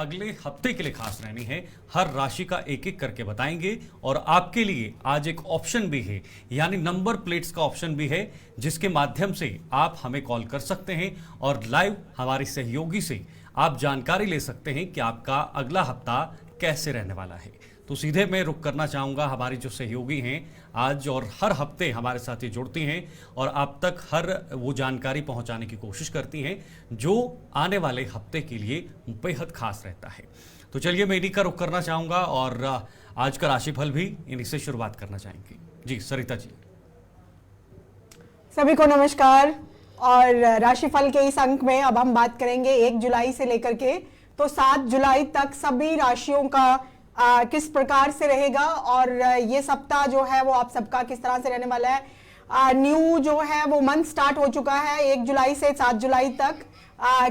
अगले हफ्ते के लिए खास रहनी है। हर राशि का एक एक करके बताएंगे और आपके लिए आज एक ऑप्शन भी है, यानी नंबर प्लेट्स का ऑप्शन भी है, जिसके माध्यम से आप हमें कॉल कर सकते हैं और लाइव हमारे सहयोगी से आप जानकारी ले सकते हैं कि आपका अगला हफ्ता कैसे रहने वाला है। तो सीधे मैं रुक करना चाहूंगा हमारी जो सहयोगी हैं आज और हर हफ्ते हमारे साथ ये जुड़ती हैं और आप तक हर वो जानकारी पहुंचाने की कोशिश करती हैं जो आने वाले हफ्ते के लिए बेहद खास रहता है। तो चलिए मैं इन्हीं का रुक करना चाहूंगा और आज का राशिफल भी इन्हीं से शुरुआत करना चाहेंगे। जी सरिता जी। सभी को नमस्कार। और राशिफल के इस अंक में अब हम बात करेंगे 1 जुलाई से लेकर के तो 7 जुलाई तक सभी राशियों का किस प्रकार से रहेगा और ये सप्ताह जो है वो आप सबका किस तरह से रहने वाला है। न्यू जो है वो मंथ स्टार्ट हो चुका है 1 जुलाई से 7 जुलाई तक।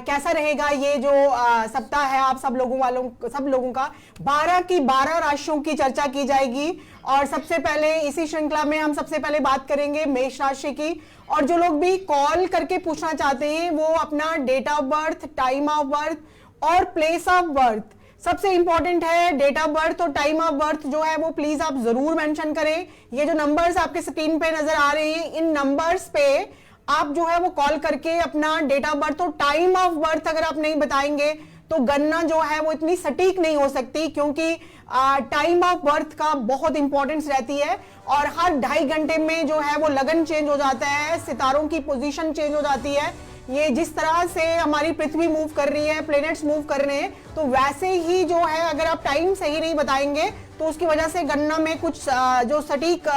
कैसा रहेगा ये जो सप्ताह है आप सब लोगों का 12 की 12 राशियों की चर्चा की जाएगी। और सबसे पहले इसी श्रृंखला में हम सबसे पहले बात करेंगे मेष राशि की। और जो लोग भी कॉल करके पूछना चाहते हैं वो अपना date of birth, time of birth और प्लेस ऑफ बर्थ, सबसे इंपॉर्टेंट है डेट ऑफ बर्थ और टाइम ऑफ बर्थ जो है वो प्लीज आप जरूर मेंशन करें। ये जो नंबर्स आपके स्क्रीन पे नजर आ रहे हैं इन नंबर्स पे आप जो है वो कॉल करके अपना डेट ऑफ बर्थ और टाइम ऑफ बर्थ अगर आप नहीं बताएंगे तो गणना जो है वो इतनी सटीक नहीं हो सकती, क्योंकि टाइम ऑफ बर्थ का बहुत इंपॉर्टेंस रहती है और हर 2.5 घंटे में जो है वो लगन चेंज हो जाता है, सितारों की पोजीशन चेंज हो जाती है। ये जिस तरह से हमारी पृथ्वी मूव कर रही है, प्लैनेट्स मूव कर रहे हैं, तो वैसे ही जो है अगर आप टाइम सही नहीं बताएंगे तो उसकी वजह से गणना में कुछ जो सटीक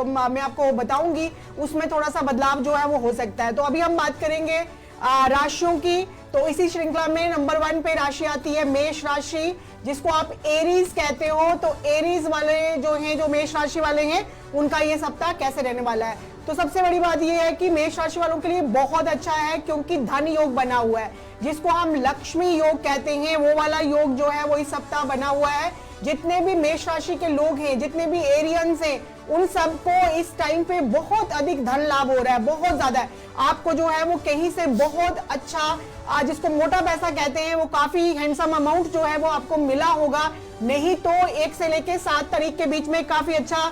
मैं आपको बताऊंगी उसमें थोड़ा सा बदलाव जो है वो हो सकता है। तो अभी हम बात करेंगे राशियों की। तो इसी श्रृंखला में नंबर 1 पे राशि आती है मेष राशि, जिसको आप एरीज कहते हो। तो एरीज वाले जो हैं, जो मेष राशि वाले हैं, उनका ये सप्ताह कैसे रहने वाला है। तो सबसे बड़ी बात यह है कि मेष राशि वालों के लिए बहुत अच्छा है, क्योंकि धन योग बना हुआ है, जिसको हम लक्ष्मी योग कहते हैं, वो वाला योग जो है वो इस सप्ताह बना हुआ है। जितने भी मेष राशि के लोग हैं, जितने भी एरियंस हैं, उन सबको इस टाइम पे बहुत अधिक धन लाभ हो रहा है, बहुत ज्यादा। आपको जो है वो कहीं से बहुत अच्छा, जिसको मोटा पैसा कहते हैं, वो काफी हैंडसम अमाउंट जो है वो आपको मिला होगा। नहीं तो 1 से लेके 7 तारीख के बीच में काफी अच्छा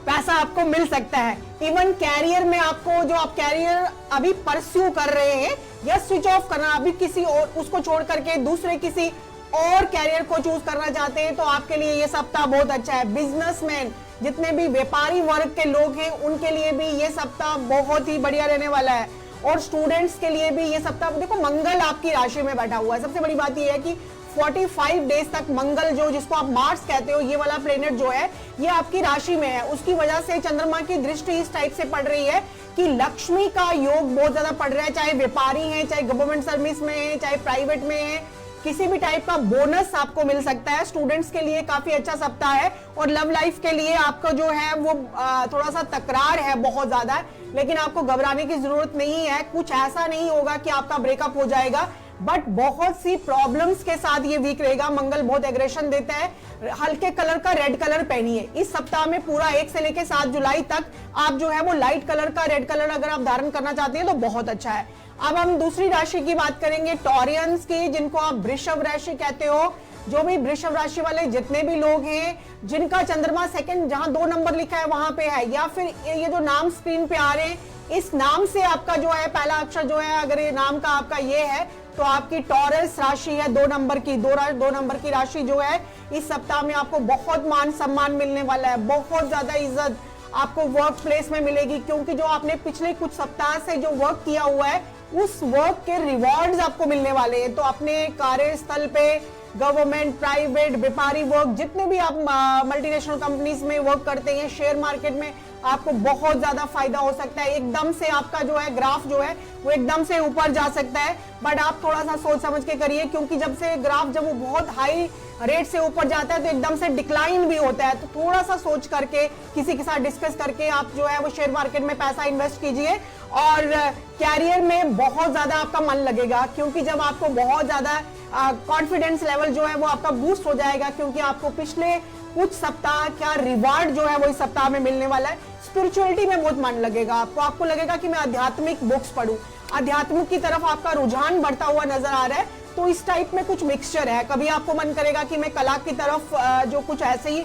पैसा आपको मिल सकता है। इवन कैरियर में आपको, जो आप कैरियर अभी परस्यू कर रहे हैं या स्विच ऑफ करना, अभी किसी और उसको छोड़ करके दूसरे किसी और कैरियर को चूज करना चाहते हैं, तो आपके लिए ये सप्ताह बहुत अच्छा है। बिजनेसमैन, जितने भी व्यापारी वर्ग के लोग हैं, उनके लिए भी ये सप्ताह बहुत ही बढ़िया रहने वाला है। और स्टूडेंट्स के लिए भी ये सप्ताह, देखो मंगल आपकी राशि में बैठा हुआ है। सबसे बड़ी बात यह है कि 45 डेज तक मंगल जो, जिसको आप मार्स कहते हो, ये वाला प्लेनेट जो है ये आपकी राशि में है। उसकी वजह से चंद्रमा की दृष्टि इस टाइप से पड़ रही है कि लक्ष्मी का योग बहुत ज्यादा पड़ रहा है। चाहे व्यापारी है, चाहे गवर्नमेंट सर्विस में है, चाहे प्राइवेट में है, किसी भी टाइप का बोनस आपको मिल सकता है। स्टूडेंट्स के लिए काफी अच्छा सप्ताह है। और लव लाइफ के लिए आपको जो है वो थोड़ा सा तकरार है बहुत ज्यादा, लेकिन आपको घबराने की जरूरत नहीं है। कुछ ऐसा नहीं होगा कि आपका ब्रेकअप हो जाएगा, बट बहुत सी प्रॉब्लम्स के साथ ये वीक रहेगा। मंगल बहुत एग्रेशन देता है। हल्के कलर का रेड कलर पहनिए इस सप्ताह में। पूरा 1 से लेकर 7 जुलाई तक आप जो है वो लाइट कलर का, रेड कलर अगर आप धारण करना चाहते हैं तो बहुत अच्छा है। अब हम दूसरी राशि की बात करेंगे, टॉरियंस की, जिनको आप वृषभ राशि कहते हो। जो भी वृषभ राशि वाले जितने भी लोग हैं, जिनका चंद्रमा सेकंड, जहां 2 नंबर लिखा है वहां पे है, या फिर ये जो नाम स्क्रीन पे आ रहे हैं, इस नाम से आपका जो है पहला अक्षर जो है, अगर ये नाम का आपका ये है तो आपकी टॉरस राशि है, 2 नंबर की, 2 नंबर की राशि जो है इस सप्ताह में आपको बहुत मान सम्मान मिलने वाला है। बहुत ज्यादा इज्जत आपको वर्क प्लेस में मिलेगी, क्योंकि जो आपने पिछले कुछ सप्ताह से जो वर्क किया हुआ है उस वर्क के रिवॉर्ड्स आपको मिलने वाले हैं। तो अपने कार्यस्थल पे गवर्नमेंट, प्राइवेट, व्यापारी वर्ग, जितने भी आप मल्टीनेशनल कंपनीज में वर्क करते हैं, शेयर मार्केट में आपको बहुत ज्यादा फायदा हो सकता है। एकदम से आपका जो है ग्राफ जो है वो एकदम से ऊपर जा सकता है, बट आप थोड़ा सा सोच समझ के करिए, क्योंकि जब से ग्राफ जब वो बहुत हाई रेट से ऊपर जाता है तो एकदम से डिक्लाइन भी होता है। तो थोड़ा सा सोच करके, किसी के साथ डिस्कस करके आप जो है वो शेयर मार्केट में पैसा इन्वेस्ट कीजिए। और कैरियर में बहुत ज्यादा आपका मन लगेगा, क्योंकि जब आपको बहुत ज्यादा कॉन्फिडेंस लेवल जो है वो आपका बूस्ट हो जाएगा, क्योंकि आपको पिछले कुछ सप्ताह का रिवार्ड जो है वो इस सप्ताह में मिलने वाला है। स्पिरिचुअलिटी में बहुत मन लगेगा आपको लगेगा कि मैं आध्यात्मिक बुक्स पढूं, आध्यात्मिक की तरफ आपका रुझान बढ़ता हुआ नजर आ रहा है। तो इस टाइप में कुछ मिक्सचर है। कभी आपको मन करेगा कि मैं कला की तरफ जो कुछ ऐसे ही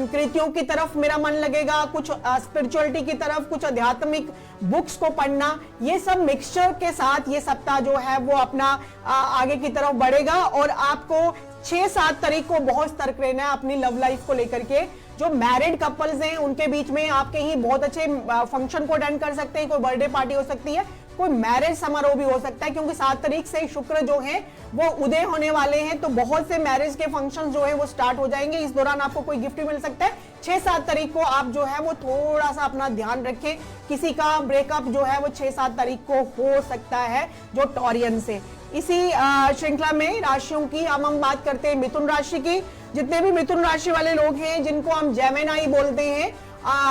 कृतियों की तरफ मेरा मन लगेगा, कुछ स्पिरिचुअलिटी की तरफ, कुछ आध्यात्मिक बुक्स को पढ़ना, ये सब मिक्सचर के साथ ये सप्ताह जो है वो अपना आगे की तरफ बढ़ेगा। और आपको 6-7 तारीख को बहुत सतर्क रहना है अपनी लव लाइफ को लेकर के। जो मैरिड कपल्स हैं उनके बीच में आप कहीं बहुत अच्छे फंक्शन को अटेंड कर सकते हैं, कोई बर्थडे पार्टी हो सकती है, कोई मैरिज समारोह भी हो सकता है, क्योंकि 7 तारीख से शुक्र जो है वो उदय होने वाले हैं, तो बहुत से मैरिज के फंक्शन जो है वो स्टार्ट हो जाएंगे। इस दौरान आपको कोई गिफ्ट भी मिल सकता है। 6-7 तारीख को आप जो है वो थोड़ा सा अपना ध्यान रखें, किसी का ब्रेकअप जो है वो 6-7 तारीख को हो सकता है जो टॉरियन से। इसी श्रृंखला में राशियों की अब हम बात करते हैं मिथुन राशि की। जितने भी मिथुन राशि वाले लोग हैं जिनको हम जेमिनाई बोलते हैं,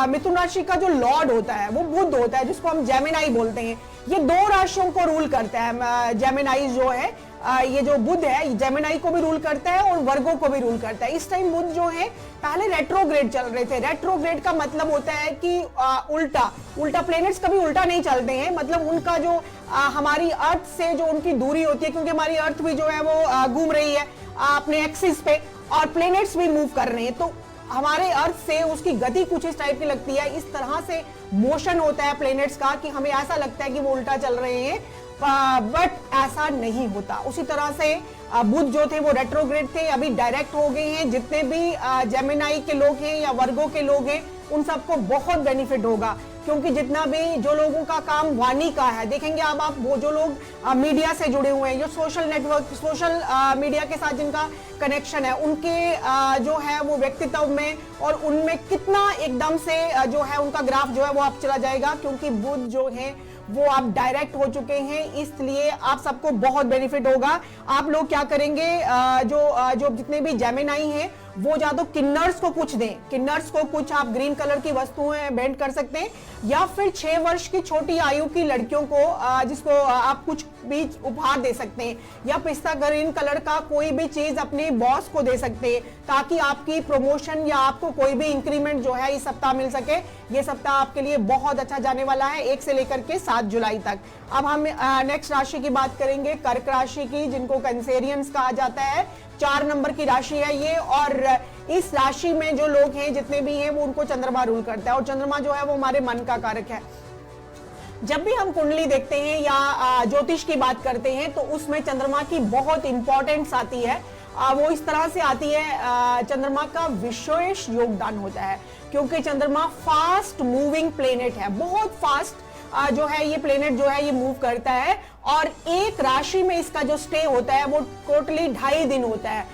मिथुन राशि का जो लॉर्ड होता है वो बुध होता है, जिसको हम जेमिनाई बोलते हैं। ये 2 राशियों को रूल करता है। जेमिनाई जो है ये जो बुध है जेमिनाई को भी रूल करता है और वर्गो को भी रूल करता है। इस टाइम बुध जो है पहले रेट्रोग्रेड चल रहे थे। रेट्रोग्रेड का मतलब होता है कि उल्टा प्लैनेट्स कभी उल्टा नहीं चलते हैं, मतलब उनका जो हमारी अर्थ से जो उनकी दूरी होती है, क्योंकि हमारी अर्थ भी जो है वो घूम रही है अपने एक्सिस पे और प्लैनेट्स भी मूव कर रहे हैं, तो हमारे अर्थ से उसकी गति कुछ इस टाइप की लगती है। इस तरह से मोशन होता है प्लैनेट्स का कि हमें ऐसा लगता है कि वो उल्टा चल रहे हैं, बट ऐसा नहीं होता। उसी तरह से बुध जो थे वो रेट्रोग्रेड थे, अभी डायरेक्ट हो गए हैं। जितने भी जेमिनाई के लोग हैं या वर्गो के लोग हैं उन सबको बहुत बेनिफिट होगा, क्योंकि जितना भी जो लोगों का काम वाणी का है, देखेंगे अब आप वो जो लोग मीडिया से जुड़े हुए हैं, जो सोशल नेटवर्क सोशल मीडिया के साथ जिनका कनेक्शन है, उनके जो है वो व्यक्तित्व में और उनमें कितना एकदम से जो है उनका ग्राफ जो है वो आप चला जाएगा, क्योंकि बुध जो है वो आप डायरेक्ट हो चुके हैं। इसलिए आप सबको बहुत बेनिफिट होगा। आप लोग क्या करेंगे, जो जितने भी जेमिनाई हैं वो या तो किन्नर्स को कुछ दें, किन्नर्स को कुछ आप ग्रीन कलर की वस्तुएं भेंट कर सकते हैं, या फिर 6 वर्ष की छोटी आयु की लड़कियों को जिसको आप कुछ भी उपहार दे सकते हैं, या पिस्ता ग्रीन कलर का कोई भी चीज अपने बॉस को दे सकते हैं, ताकि आपकी प्रमोशन या आपको कोई भी इंक्रीमेंट जो है इस सप्ताह मिल सके। ये सप्ताह आपके लिए बहुत अच्छा जाने वाला है 1 से लेकर के 7 जुलाई तक। अब हम नेक्स्ट राशि की बात करेंगे, कर्क राशि की, जिनको कैंसेरियंस कहा जाता है। 4 नंबर की राशि है ये, और इस राशि में जो लोग हैं जितने भी हैं वो उनको चंद्रमा रूल करता है, और चंद्रमा जो है वो हमारे मन का कारक है। जब भी हम कुंडली देखते हैं या ज्योतिष की बात करते हैं तो उसमें चंद्रमा की बहुत इंपॉर्टेंस आती है। वो इस तरह से आती है, चंद्रमा का विशेष योगदान होता है, क्योंकि चंद्रमा फास्ट मूविंग प्लेनेट है, बहुत फास्ट जो है ये प्लेनेट जो है ये मूव करता है, और एक राशि में इसका जो स्टे होता है वो टोटली 2.5 दिन होता है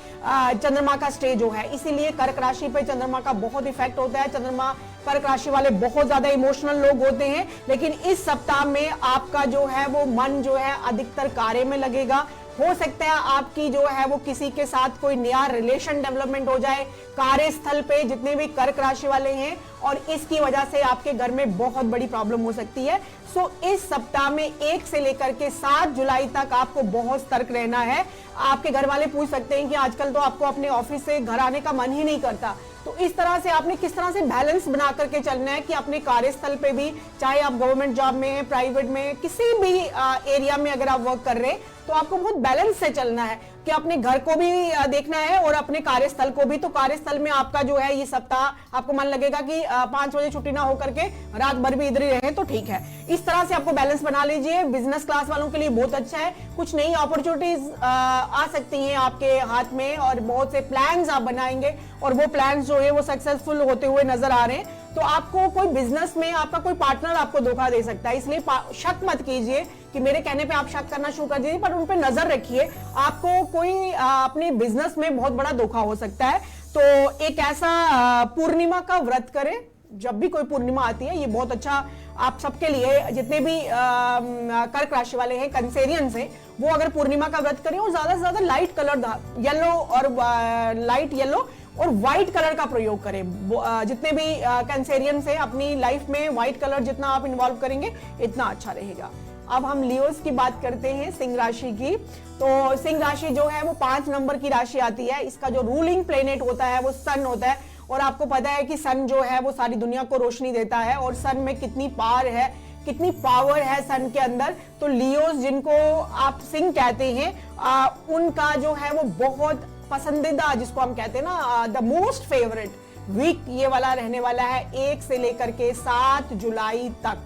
चंद्रमा का स्टे जो है। इसीलिए कर्क राशि पे चंद्रमा का बहुत इफेक्ट होता है। चंद्रमा कर्क राशि वाले बहुत ज्यादा इमोशनल लोग होते हैं, लेकिन इस सप्ताह में आपका जो है वो मन जो है अधिकतर कार्य में लगेगा। हो सकता है आपकी जो है वो किसी के साथ कोई नया रिलेशन डेवलपमेंट हो जाए कार्यस्थल पे, जितने भी कर्क राशि वाले हैं, और इसकी वजह से आपके घर में बहुत बड़ी प्रॉब्लम हो सकती है। सो इस सप्ताह में 1 से लेकर के 7 जुलाई तक आपको बहुत सतर्क रहना है। आपके घर वाले पूछ सकते हैं कि आजकल तो आपको अपने ऑफिस से घर आने का मन ही नहीं करता, तो इस तरह से आपने किस तरह से बैलेंस बना करके चलना है कि अपने कार्यस्थल पे भी, चाहे आप गवर्नमेंट जॉब में हैं, प्राइवेट में, किसी भी एरिया में अगर आप वर्क कर रहे हैं, तो आपको बहुत बैलेंस से चलना है कि अपने घर को भी देखना है और अपने कार्यस्थल को भी। तो कार्यस्थल में आपका जो है ये सप्ताह आपको मन लगेगा कि 5 बजे छुट्टी ना होकर के रात भर भी इधर ही रहे तो ठीक है। इस तरह से आपको बैलेंस बना लीजिए। बिजनेस क्लास वालों के लिए बहुत अच्छा है, कुछ नई अपॉर्चुनिटीज आ सकती हैं आपके हाथ में, और बहुत से प्लान्स आप बनाएंगे और वो प्लान्स जो है वो सक्सेसफुल होते हुए नजर आ रहे हैं। तो आपको कोई बिजनेस में आपका कोई पार्टनर आपको धोखा दे सकता है, इसलिए शक मत कीजिए कि मेरे कहने पे आप शक करना शुरू कर दीजिए, पर उन पे नजर रखिए। आपको कोई अपने बिजनेस में बहुत बड़ा धोखा हो सकता है। तो एक ऐसा पूर्णिमा का व्रत करें, जब भी कोई पूर्णिमा आती है, ये बहुत अच्छा आप सबके लिए, जितने भी कर्क राशि वाले हैं, कैंसेरियंस हैं, वो अगर पूर्णिमा का व्रत करें और ज्यादा से ज्यादा लाइट कलर, येलो और लाइट येलो और व्हाइट कलर का प्रयोग करें। जितने भी कैंसेरियंस हैं अपनी लाइफ में व्हाइट कलर जितना आप इन्वॉल्व करेंगे इतना अच्छा रहेगा। अब हम लियोस की बात करते हैं, सिंह राशि की। तो सिंह राशि जो है वो 5 नंबर की राशि आती है। इसका जो रूलिंग प्लेनेट होता है वो सन होता है, और आपको पता है कि सन जो है वो सारी दुनिया को रोशनी देता है, और सन में कितनी पावर है, कितनी पावर है सन के अंदर। तो लियोस जिनको आप सिंह कहते हैं, उनका जो है वो बहुत पसंदीदा, जिसको हम कहते हैं ना द मोस्ट फेवरेट वीक ये वाला रहने वाला है 1 से लेकर के 7 जुलाई तक।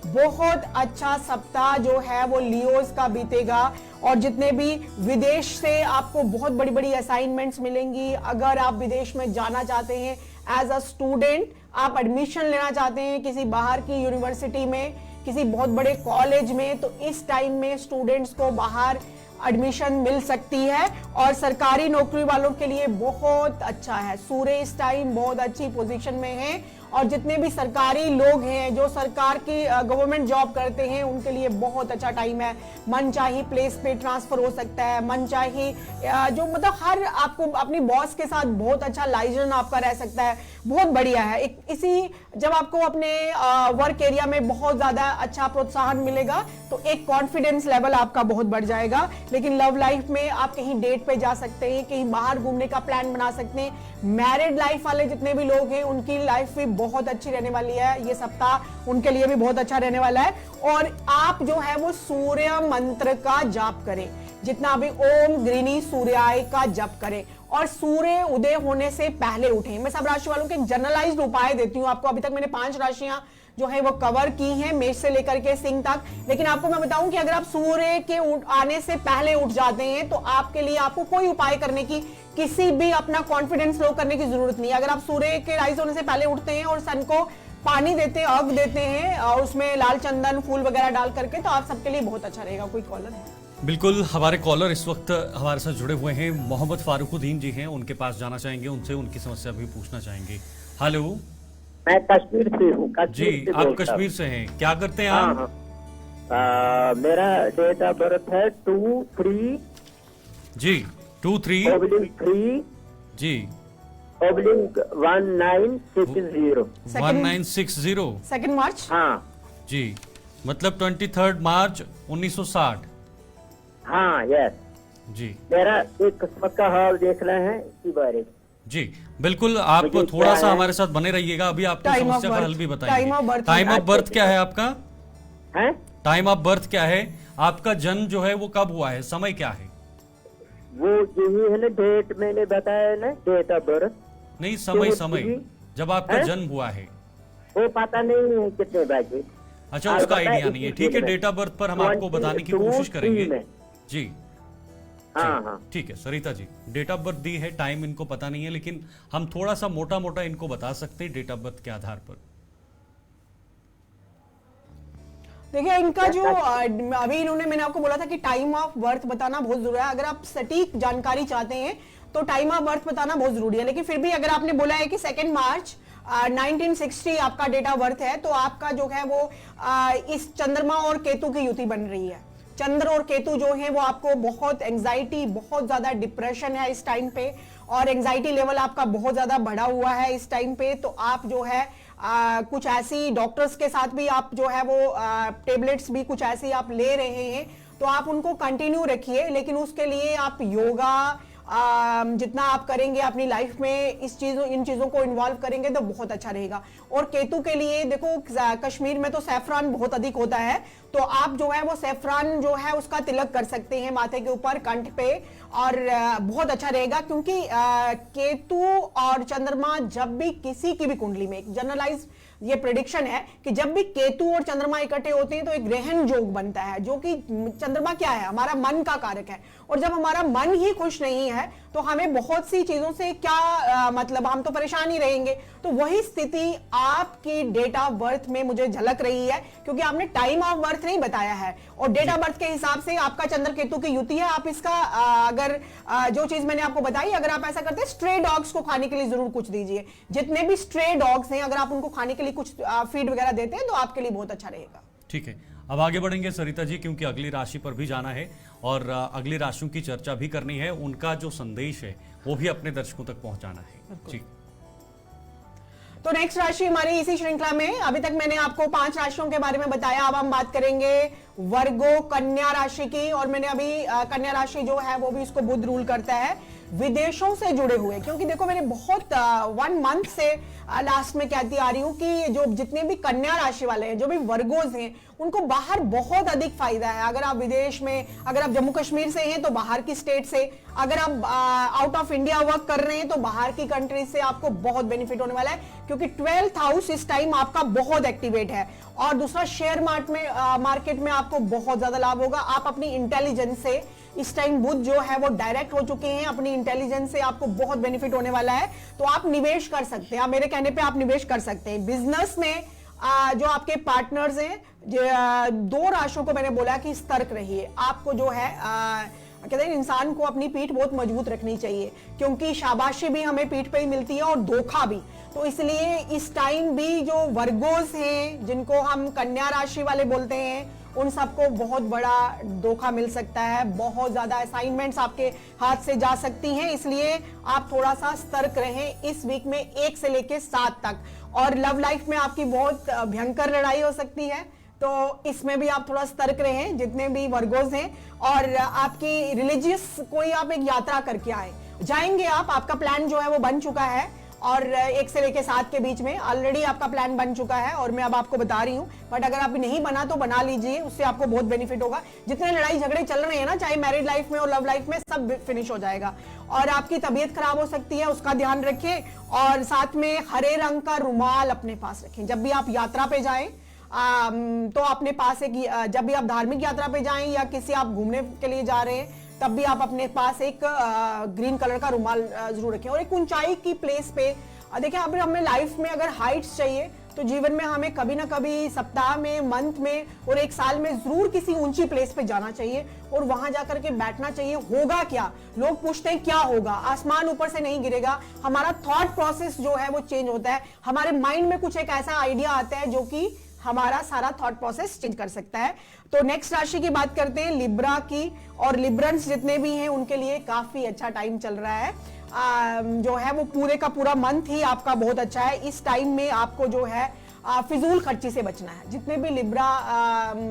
बहुत अच्छा सप्ताह जो है वो लियोस का बीतेगा और जितने भी विदेश से आपको बहुत बड़ी बड़ी असाइनमेंट्स मिलेंगी। अगर आप विदेश में जाना चाहते हैं एज अ स्टूडेंट, आप एडमिशन लेना चाहते हैं किसी बाहर की यूनिवर्सिटी में, किसी बहुत बड़े कॉलेज में, तो इस टाइम में स्टूडेंट्स को बाहर एडमिशन मिल सकती है और सरकारी नौकरी वालों के लिए बहुत अच्छा है। सूर्य इस टाइम बहुत अच्छी पोजीशन में है और जितने भी सरकारी लोग हैं जो सरकार की गवर्नमेंट जॉब करते हैं उनके लिए बहुत अच्छा टाइम है। मनचाही प्लेस पे ट्रांसफर हो सकता है, मनचाही जो मतलब हर आपको अपनी बॉस के साथ बहुत अच्छा लाइजन आपका रह सकता है, बहुत बढ़िया है। इसी जब आपको अपने वर्क एरिया में बहुत ज्यादा अच्छा प्रोत्साहन मिलेगा तो एक कॉन्फिडेंस लेवल आपका बहुत बढ़ जाएगा। लेकिन लव लाइफ में आप कहीं डेट पे जा सकते हैं, कहीं बाहर घूमने का प्लान बना सकते हैं। मैरिड लाइफ वाले जितने भी लोग हैं उनकी लाइफ भी बहुत अच्छी रहने वाली है, ये सप्ताह उनके लिए भी बहुत अच्छा रहने वाला है। और आप जो है वो सूर्य मंत्र का जाप करें, जितना भी ओम ग्रीनी सूर्याय का जप करें और सूर्य उदय होने से पहले उठें। मैं सब राशि वालों के जनरलाइज्ड उपाय देती हूँ आपको। अभी तक मैंने 5 राशियां जो है वो कवर की हैं, मेष से लेकर के सिंह तक। लेकिन आपको मैं बताऊं कि अगर आप सूर्य के आने से पहले उठ जाते हैं तो आपके लिए आपको कोई उपाय करने की, किसी भी अपना कॉन्फिडेंस लो करने की जरूरत नहीं है। अगर आप सूर्य के राइज होने से पहले उठते हैं और सन को पानी देते हैं, अर्घ देते हैं और उसमें लाल चंदन फूल वगैरह डाल करके, तो आप सबके लिए बहुत अच्छा रहेगा। कोई कॉलर है? बिल्कुल, हमारे कॉलर इस वक्त हमारे साथ जुड़े हुए हैं। मोहम्मद फारूकुद्दीन जी हैं, उनके पास जाना चाहेंगे, उनसे उनकी समस्या भी पूछना चाहेंगे। हेलो मैं कश्मीर से हूँ। जी, आप कश्मीर से हैं, क्या करते हैं आप? मेरा डेट ऑफ बर्थ है 2-3 जी 2-3 3 जी 1960 1960 2 मार्च। हाँ जी, मतलब 23 मार्च 1960। हाँ यस जी मेरा एक किस्मत का हाल देखना है इसी बारे में। जी बिल्कुल, आप मुझे थोड़ा क्या सा है? हमारे साथ बने रहिएगा। अभी आपको Time of समस्या का birth. हल भी Time of बताएंगे। birth. टाइम ऑफ बर्थ क्या है आपका? हैं? टाइम ऑफ बर्थ क्या है आपका? जन्म जो है वो कब हुआ है, समय क्या है? वो यही है ना डेट मैंने बताया ना, डेट ऑफ बर्थ। नहीं, समय तो समय जी। जब आपका हैं? जन्म हुआ है। वो पता नहीं है कितने बजे। अच्छा, आप उसका बताएं आइडिया नहीं है। इसी ठीक है, दिन में। डेट ऑफ बर्थ पर हम आपको 20 बताने की कोशिश 2-3 करेंगे। में। जी हाँ हाँ ठीक है Sarita ji, date of birth दी है, टाइम इनको पता नहीं है, लेकिन हम थोड़ा सा मोटा मोटा इनको बता सकते हैं डेट ऑफ बर्थ के आधार पर। देखिए इनका जो अभी मैंने आपको बोला था कि टाइम ऑफ बर्थ बताना बहुत जरूरी है। अगर आप सटीक जानकारी चाहते हैं तो टाइम ऑफ बर्थ बताना बहुत जरूरी है। लेकिन फिर भी अगर आपने बोला है कि 2 मार्च 1960 आपका डेट ऑफ बर्थ है, तो आपका जो है वो इस चंद्रमा और केतु की युति बन रही है। चंद्र और केतु जो है वो आपको बहुत एंजाइटी, बहुत ज्यादा डिप्रेशन है इस टाइम पे, और एंजाइटी लेवल आपका बहुत ज्यादा बढ़ा हुआ है इस टाइम पे। तो आप जो है कुछ ऐसी डॉक्टर्स के साथ भी आप जो है वो टेबलेट्स भी कुछ ऐसी आप ले रहे हैं, तो आप उनको कंटिन्यू रखिए। लेकिन उसके लिए आप योगा जितना आप करेंगे अपनी लाइफ में इन चीजों को इन्वॉल्व करेंगे तो बहुत अच्छा रहेगा। और केतु के लिए देखो, कश्मीर में तो सैफरान बहुत अधिक होता है, तो आप जो है वो सैफरान जो है उसका तिलक कर सकते हैं माथे के ऊपर, कंठ पे, और बहुत अच्छा रहेगा। क्योंकि केतु और चंद्रमा जब भी किसी की भी कुंडली में, जनरलाइज ये प्रेडिक्शन है कि जब भी केतु और चंद्रमा इकट्ठे होते हैं तो एक ग्रहण योग बनता है, जो कि चंद्रमा क्या है, हमारा मन का कारक है। और जब हमारा मन ही खुश नहीं है तो हमें बहुत सी चीजों से क्या मतलब, हम तो परेशान ही रहेंगे। तो वही स्थिति आपकी डेट ऑफ बर्थ में मुझे झलक रही है, क्योंकि आपने टाइम ऑफ बर्थ नहीं बताया है और डेट ऑफ बर्थ के हिसाब से आपका चंद्र केतु की युति है। आप इसका अगर जो चीज मैंने आपको बताई, अगर आप ऐसा करते हैं, स्ट्रे डॉग्स को खाने के लिए जरूर कुछ दीजिए। जितने भी स्ट्रे डॉग्स हैं, अगर आप उनको खाने के लिए कुछ फीड वगैरह देते हैं तो आपके लिए बहुत अच्छा रहेगा। ठीक है, अब आगे बढ़ेंगे सरिता जी, क्योंकि अगली राशि पर भी जाना है और अगली राशियों की चर्चा भी करनी है। उनका जो संदेश है वो भी अपने दर्शकों तक पहुंचाना है। जी, तो नेक्स्ट राशि हमारी इसी श्रृंखला में, अभी तक मैंने आपको 5 राशियों के बारे में बताया, अब हम बात करेंगे वर्गो, कन्या राशि की, और मैंने अभी कन्या राशि जो है वो भी इसको बुध रूल करता है, विदेशों से जुड़े हुए, क्योंकि देखो मैंने बहुत 1 मंथ से लास्ट में कहती आ रही हूं कि जो जितने भी कन्या राशि वाले हैं, जो भी वर्गोज हैं, उनको बाहर बहुत अधिक फायदा है। अगर आप विदेश में, अगर आप जम्मू कश्मीर से हैं तो बाहर की स्टेट से, अगर आप आउट ऑफ इंडिया वर्क कर रहे हैं तो बाहर की कंट्री से आपको बहुत बेनिफिट होने वाला है, क्योंकि 12th हाउस इस टाइम आपका बहुत एक्टिवेट है। और दूसरा, शेयर मार्केट में आपको बहुत ज्यादा लाभ होगा। आप अपनी इंटेलिजेंस से, इस टाइम बुध जो है वो डायरेक्ट हो चुके हैं, अपनी इंटेलिजेंस से आपको बहुत बेनिफिट होने वाला है, तो आप निवेश कर सकते हैं। आप मेरे कहने पे आप निवेश कर सकते हैं। बिजनेस में जो आपके पार्टनर्स हैं, 2 राशियों को मैंने बोला कि सतर्क रहिए। आपको जो है कहते हैं इंसान को अपनी पीठ बहुत मजबूत रखनी चाहिए, क्योंकि शाबाशी भी हमें पीठ पे ही मिलती है और धोखा भी। तो इसलिए इस टाइम भी जो वर्गोस हैं, जिनको हम कन्या राशि वाले बोलते हैं, उन सबको बहुत बड़ा धोखा मिल सकता है। बहुत ज्यादा असाइनमेंट्स आपके हाथ से जा सकती हैं, इसलिए आप थोड़ा सा सतर्क रहें इस वीक में 1 से लेके 7 तक। और लव लाइफ में आपकी बहुत भयंकर लड़ाई हो सकती है, तो इसमें भी आप थोड़ा सतर्क रहें, जितने भी वर्गोज हैं। और आपकी रिलीजियस कोई आप एक यात्रा करके आए, जाएंगे आप, आपका प्लान जो है वो बन चुका है, और 1 से लेके 7 के बीच में ऑलरेडी आपका प्लान बन चुका है, और मैं अब आपको बता रही हूं। बट अगर आप नहीं बना तो बना लीजिए, उससे आपको बहुत बेनिफिट होगा। जितने लड़ाई झगड़े चल रहे हैं ना, चाहे मैरिड लाइफ में और लव लाइफ में, सब फिनिश हो जाएगा। और आपकी तबीयत खराब हो सकती है, उसका ध्यान रखें। और साथ में हरे रंग का रुमाल अपने पास रखें। जब भी आप यात्रा पे जाएं तो अपने पास एक, जब भी आप धार्मिक यात्रा पे जाएं या किसी आप घूमने के लिए जा रहे हैं, तब भी आप अपने पास एक ग्रीन कलर का रुमाल जरूर रखें। और एक ऊंचाई की प्लेस पे देखिए, अभी हमें लाइफ में अगर हाइट्स चाहिए, तो जीवन में हमें कभी ना कभी सप्ताह में, मंथ में और 1 साल में जरूर किसी ऊंची प्लेस पे जाना चाहिए और वहां जाकर के बैठना चाहिए। होगा क्या, लोग पूछते हैं क्या होगा, आसमान ऊपर से नहीं गिरेगा। हमारा थॉट प्रोसेस जो है वो चेंज होता है, हमारे माइंड में कुछ एक ऐसा आइडिया आता है जो कि हमारा सारा थॉट प्रोसेस चेंज कर सकता है। तो नेक्स्ट राशि की बात करते हैं, लिब्रा की। और लिब्रन्स जितने भी हैं उनके लिए काफी अच्छा टाइम चल रहा है। जो है वो पूरे का पूरा मंथ ही आपका बहुत अच्छा है। इस टाइम में आपको जो है फिजूल खर्ची से बचना है। जितने भी लिब्रा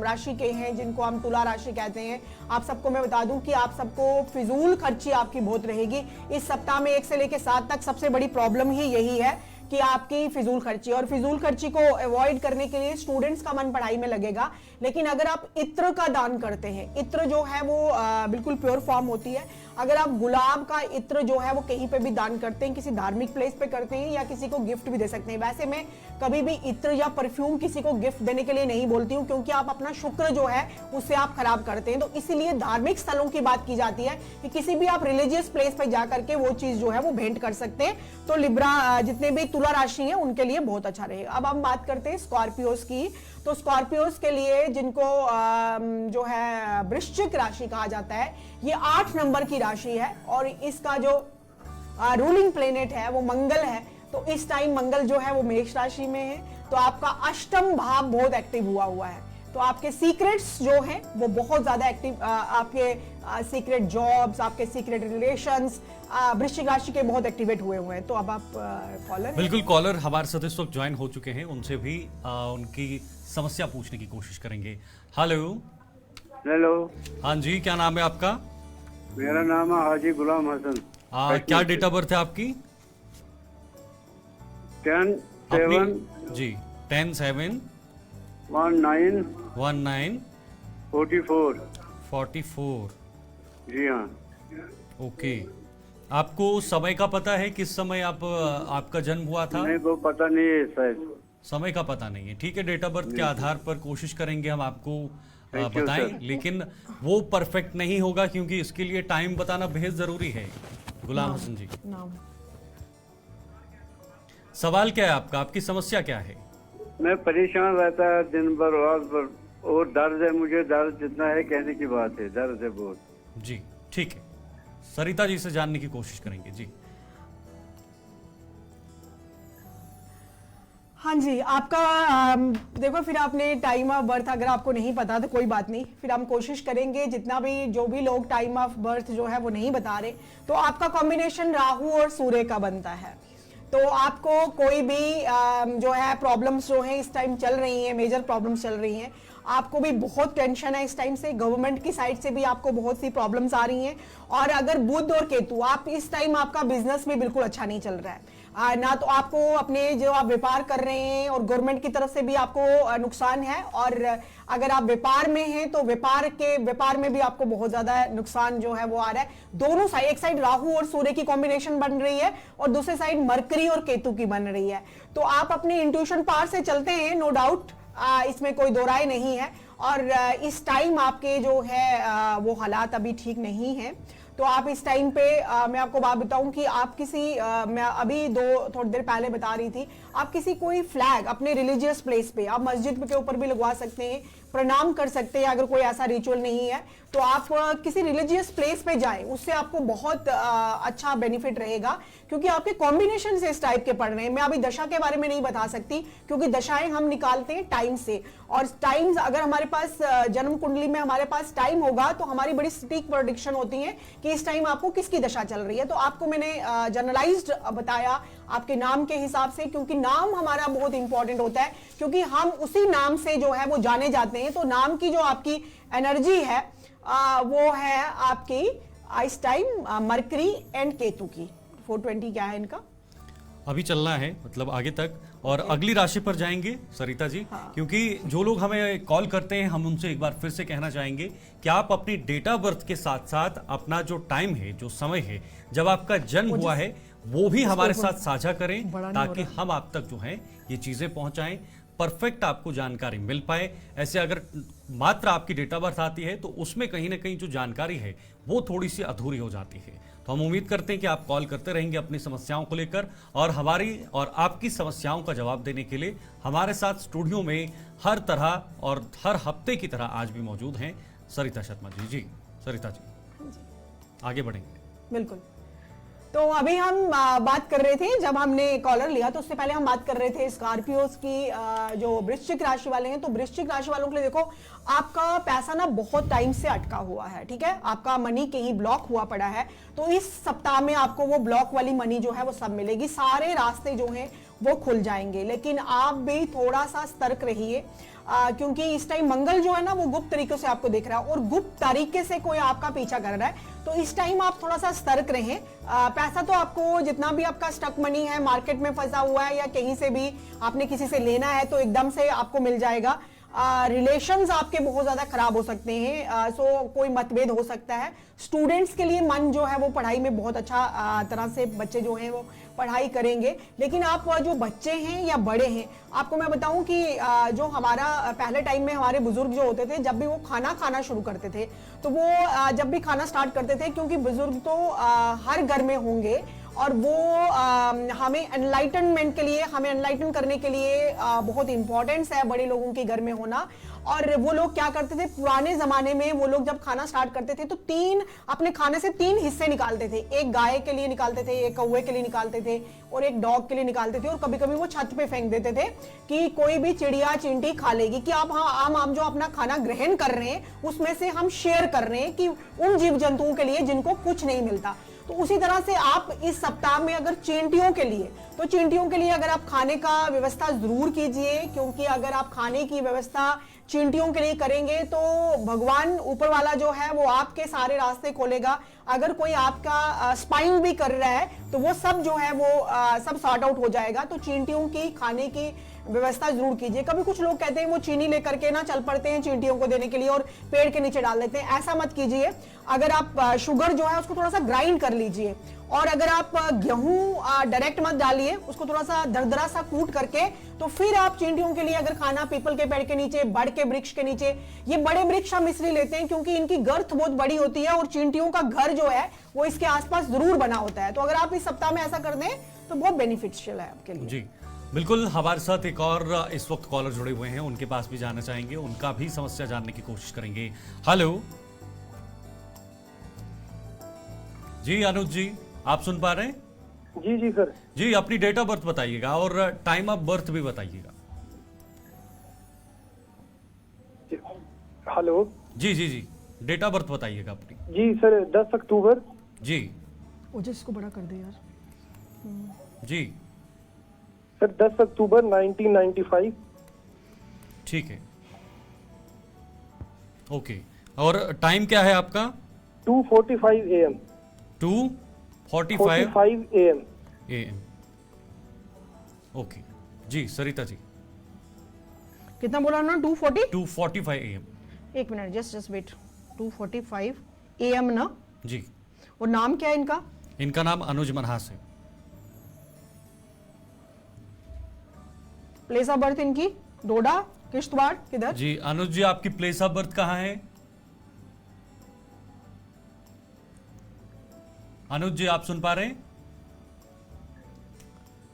राशि के हैं, जिनको हम तुला राशि कहते हैं, आप सबको मैं बता दूं कि आप सबको फिजूल खर्ची आपकी बहुत रहेगी इस सप्ताह में। 1 से लेकर 7 तक सबसे बड़ी प्रॉब्लम ही यही है कि आपकी फिजूल खर्ची। और फिजूल खर्ची को अवॉइड करने के लिए स्टूडेंट्स का मन पढ़ाई में लगेगा। लेकिन अगर आप इत्र का दान करते हैं, इत्र जो है वो बिल्कुल प्योर फॉर्म होती है, अगर आप गुलाब का इत्र जो है वो कहीं पे भी दान करते हैं, किसी धार्मिक प्लेस पे करते हैं, या किसी को गिफ्ट भी दे सकते हैं। वैसे मैं कभी भी इत्र या परफ्यूम किसी को गिफ्ट देने के लिए नहीं बोलती हूँ, क्योंकि आप अपना शुक्र जो है उससे आप खराब करते हैं। तो इसीलिए धार्मिक स्थलों की बात की जाती है कि किसी भी आप रिलीजियस प्लेस पे जाकर के वो चीज जो है वो भेंट कर सकते हैं। तो लिब्रा, जितने भी तुला राशि है, उनके लिए बहुत अच्छा रहेगा। अब हम बात करते हैं स्कॉर्पियोस की। तो स्कॉर्पियोस के लिए, जिनको जो है वृश्चिक राशि कहा जाता है, ये 8 नंबर की राशि है और इसका जो रूलिंग प्लेनेट है वो मंगल है। तो इस टाइम मंगल जो है वो मेष राशि में है, तो आपका अष्टम भाव बहुत एक्टिव हुआ है। तो आपके सीक्रेट्स जो हैं वो बहुत ज्यादा एक्टिव, आपके सीक्रेट जॉब्स, आपके सीक्रेट रिलेशंस वृश्चिक राशि के बहुत एक्टिवेट हुए हैं। तो अब आप कॉलर, बिल्कुल कॉलर हमारे साथ इस वक्त ज्वाइन हो चुके हैं, उनसे भी उनकी समस्या पूछने की कोशिश करेंगे। हेलो। हेलो, हाँ जी, क्या नाम है आपका? मेरा नाम है हाजी गुलाम हसन। क्या डेट ऑफ बर्थ है आपकी? 10/7 जी 10/7 19 44। जी हाँ। ओके, आपको समय का पता है, किस समय आपका जन्म हुआ था? नहीं, वो पता नहीं है शायद। समय का पता नहीं है, ठीक है। डेट ऑफ बर्थ के आधार पर कोशिश करेंगे हम आपको बताएं, लेकिन वो परफेक्ट नहीं होगा, क्योंकि इसके लिए टाइम बताना बेहद जरूरी है। गुलाम हसन जी, सवाल क्या है आपका? आपकी समस्या क्या है? मैं परेशान रहता है दिन भर रात भर, और दर्द है, मुझे दर्द जितना है कहने की बात है, दर्द है बहुत। जी ठीक है, सरिता जी से जानने की कोशिश करेंगे। जी हाँ जी, आपका देखो, फिर आपने टाइम ऑफ बर्थ अगर आपको नहीं पता तो कोई बात नहीं, फिर हम कोशिश करेंगे। जितना भी जो भी लोग टाइम ऑफ बर्थ जो है वो नहीं बता रहे, तो आपका कॉम्बिनेशन राहु और सूर्य का बनता है। तो आपको कोई भी जो है प्रॉब्लम्स जो हैं इस टाइम चल रही हैं, मेजर प्रॉब्लम्स चल रही हैं, आपको भी बहुत टेंशन है इस टाइम से, गवर्नमेंट की साइड से भी आपको बहुत सी प्रॉब्लम्स आ रही हैं। और अगर बुध और केतु, आप इस टाइम आपका बिजनेस भी बिल्कुल अच्छा नहीं चल रहा है, ना तो आपको अपने जो आप व्यापार कर रहे हैं और गवर्नमेंट की तरफ से भी आपको नुकसान है, और अगर आप व्यापार में हैं तो व्यापार में भी आपको बहुत ज्यादा नुकसान जो है वो आ रहा है। दोनों साइड, एक साइड राहु और सूर्य की कॉम्बिनेशन बन रही है और दूसरे साइड मरकरी और केतु की बन रही है। तो आप अपने इंट्यूशन पावर से चलते हैं, नो डाउट, इसमें कोई दो राय नहीं है। और इस टाइम आपके जो है वो हालात अभी ठीक नहीं है। तो आप इस टाइम पे मैं आपको बात बताऊं कि आप मैं अभी थोड़ी देर पहले बता रही थी, आप किसी कोई फ्लैग अपने रिलीजियस प्लेस पे, आप मस्जिद के ऊपर भी लगवा सकते हैं, प्रणाम कर सकते हैं। अगर कोई ऐसा रिचुअल नहीं है तो आप किसी रिलीजियस प्लेस पे जाएं, उससे आपको बहुत अच्छा बेनिफिट रहेगा, क्योंकि आपके कॉम्बिनेशन इस टाइप के पड़ रहे हैं। मैं अभी दशा के बारे में नहीं बता सकती, क्योंकि दशाएं हम निकालते हैं टाइम से, और टाइम अगर हमारे पास जन्म कुंडली में हमारे पास टाइम होगा तो हमारी बड़ी सटीक प्रेडिक्शन होती है कि इस टाइम आपको किसकी दशा चल रही है। तो आपको मैंने जनरलाइज्ड बताया आपके नाम के हिसाब से, क्योंकि नाम हमारा बहुत इंपॉर्टेंट होता है, क्योंकि हम उसी नाम से जो है वो जाने जाते हैं। तो नाम की जो आपकी एनर्जी है वो है आपकी इस टाइम मरकरी एंड केतु की। 420 क्या है इनका, अभी चलना है मतलब आगे तक। और अगली राशि पर जाएंगे सरिता जी, क्योंकि जो लोग हमें कॉल करते हैं हम उनसे एक बार फिर से कहना चाहेंगे कि आप अपनी डेट ऑफ बर्थ के साथ साथ अपना जो टाइम है, जो समय है जब आपका जन्म हुआ है, वो भी हमारे साथ साझा करें, ताकि हम आप तक जो है ये चीजें पहुंचाएं, परफेक्ट आपको जानकारी मिल पाए। ऐसे अगर मात्र आपकी डेट ऑफ बर्थ आती है तो उसमें कहीं ना कहीं जो जानकारी है वो थोड़ी सी अधूरी हो जाती है। तो हम उम्मीद करते हैं कि आप कॉल करते रहेंगे अपनी समस्याओं को लेकर, और हमारी और आपकी समस्याओं का जवाब देने के लिए हमारे साथ स्टूडियो में हर तरह और हर हफ्ते की तरह आज भी मौजूद हैं सरिता शर्मा जी। जी सरिता जी, आगे बढ़ेंगे। बिल्कुल। तो अभी हम बात कर रहे थे, जब हमने कॉलर लिया तो उससे पहले हम बात कर रहे थे स्कॉर्पियोज की, जो वृश्चिक राशि वाले हैं। तो वृश्चिक राशि वालों के लिए देखो, आपका पैसा ना बहुत टाइम से अटका हुआ है, ठीक है, आपका मनी कहीं ब्लॉक हुआ पड़ा है। तो इस सप्ताह में आपको वो ब्लॉक वाली मनी जो है वो सब मिलेगी, सारे रास्ते जो हैं वो खुल जाएंगे। लेकिन आप भी थोड़ा सा सतर्क रहिए, क्योंकि इस टाइम मंगल जो है ना वो गुप्त तरीके से आपको दिख रहा है और गुप्त तरीके से कोई आपका पीछा कर रहा है। तो इस टाइम आप थोड़ा सा सतर्क रहें। पैसा तो आपको जितना भी आपका स्टक मनी है, मार्केट में फंसा हुआ है या कहीं से भी आपने किसी से लेना है तो एकदम से आपको मिल जाएगा। रिलेशंस आपके बहुत ज्यादा खराब हो सकते हैं, सो कोई मतभेद हो सकता है। स्टूडेंट्स के लिए मन जो है वो पढ़ाई में बहुत अच्छा तरह से बच्चे जो हैं वो पढ़ाई करेंगे। लेकिन आप जो बच्चे हैं या बड़े हैं, आपको मैं बताऊं कि जो हमारा पहले टाइम में हमारे बुजुर्ग जो होते थे, जब भी वो खाना खाना शुरू करते थे तो वो जब भी खाना स्टार्ट करते थे, क्योंकि बुजुर्ग तो हर घर में होंगे और वो हमें एनलाइटनमेंट के लिए, हमें एनलाइटन करने के लिए बहुत इंपॉर्टेंस है बड़े लोगों के घर में होना। और वो लोग क्या करते थे पुराने जमाने में, वो लोग जब खाना स्टार्ट करते थे तो अपने खाने से 3 हिस्से निकालते थे। एक गाय के लिए निकालते थे, एक कौवे के लिए निकालते थे और एक डॉग के लिए निकालते थे। और कभी कभी वो छत पे फेंक देते थे कि कोई भी चिड़िया चिंटी खा लेगी, कि आप हम जो अपना खाना ग्रहण कर रहे हैं उसमें से हम शेयर कर रहे हैं कि उन जीव जंतुओं के लिए जिनको कुछ नहीं मिलता। तो उसी तरह से आप इस सप्ताह में अगर चींटियों के लिए, तो चींटियों के लिए अगर आप खाने का व्यवस्था जरूर कीजिए, क्योंकि अगर आप खाने की व्यवस्था चींटियों के लिए करेंगे तो भगवान ऊपर वाला जो है वो आपके सारे रास्ते खोलेगा। अगर कोई आपका स्पाइंग भी कर रहा है तो वो सब जो है वो सब सॉर्ट आउट हो जाएगा। तो चींटियों की खाने की व्यवस्था जरूर कीजिए। कभी कुछ लोग कहते हैं वो चीनी लेकर के ना चल पड़ते हैं चींटियों को देने के लिए और पेड़ के नीचे डाल देते हैं, ऐसा मत कीजिए। अगर आप शुगर जो है उसको थोड़ा सा ग्राइंड कर लीजिए, और अगर आप गेहूं डायरेक्ट मत डालिए, उसको थोड़ा सा दरदरा सा कूट करके तो फिर आप चींटियों के लिए अगर खाना पीपल के पेड़ के नीचे, बड़ के वृक्ष के नीचे, ये बड़े वृक्ष हम इसलिए लेते हैं क्योंकि इनकी गर्थ बहुत बड़ी होती है और चींटियों का घर जो है वो इसके आसपास जरूर बना होता है। तो अगर आप इस सप्ताह में ऐसा कर दें तो बहुत बेनिफिशियल है आपके लिए। जी बिल्कुल। हमारे साथ एक और इस वक्त कॉलर जुड़े हुए हैं, उनके पास भी जाना चाहेंगे, उनका भी समस्या जानने की कोशिश करेंगे। हेलो जी, अनुज जी आप सुन पा रहे हैं? जी जी सर। जी, अपनी डेट ऑफ बर्थ बताइएगा और टाइम ऑफ बर्थ भी बताइएगा। हेलो जी जी जी, डेट ऑफ बर्थ बताइएगा अपनी। जी सर, 10 अक्टूबर। जी इसको बड़ा कर दे यार। जी सर 10 अक्टूबर 1995। ठीक है। ओके, और टाइम क्या है आपका? 2:45 AM। 2:45 AM। AM। ओके जी सरिता जी। कितना बोला उन्होंने? 2:40? 2:45 AM। एक मिनट, जस्ट वेट। 2:45 AM ना? जी। और नाम क्या है इनका? इनका नाम अनुज मनहास है। प्लेस ऑफ बर्थ इनकी डोडा, किश्तवाड़, किधर? जी अनुज जी, आपकी प्लेस ऑफ बर्थ कहाँ है? अनुज जी आप सुन पा रहे हैं?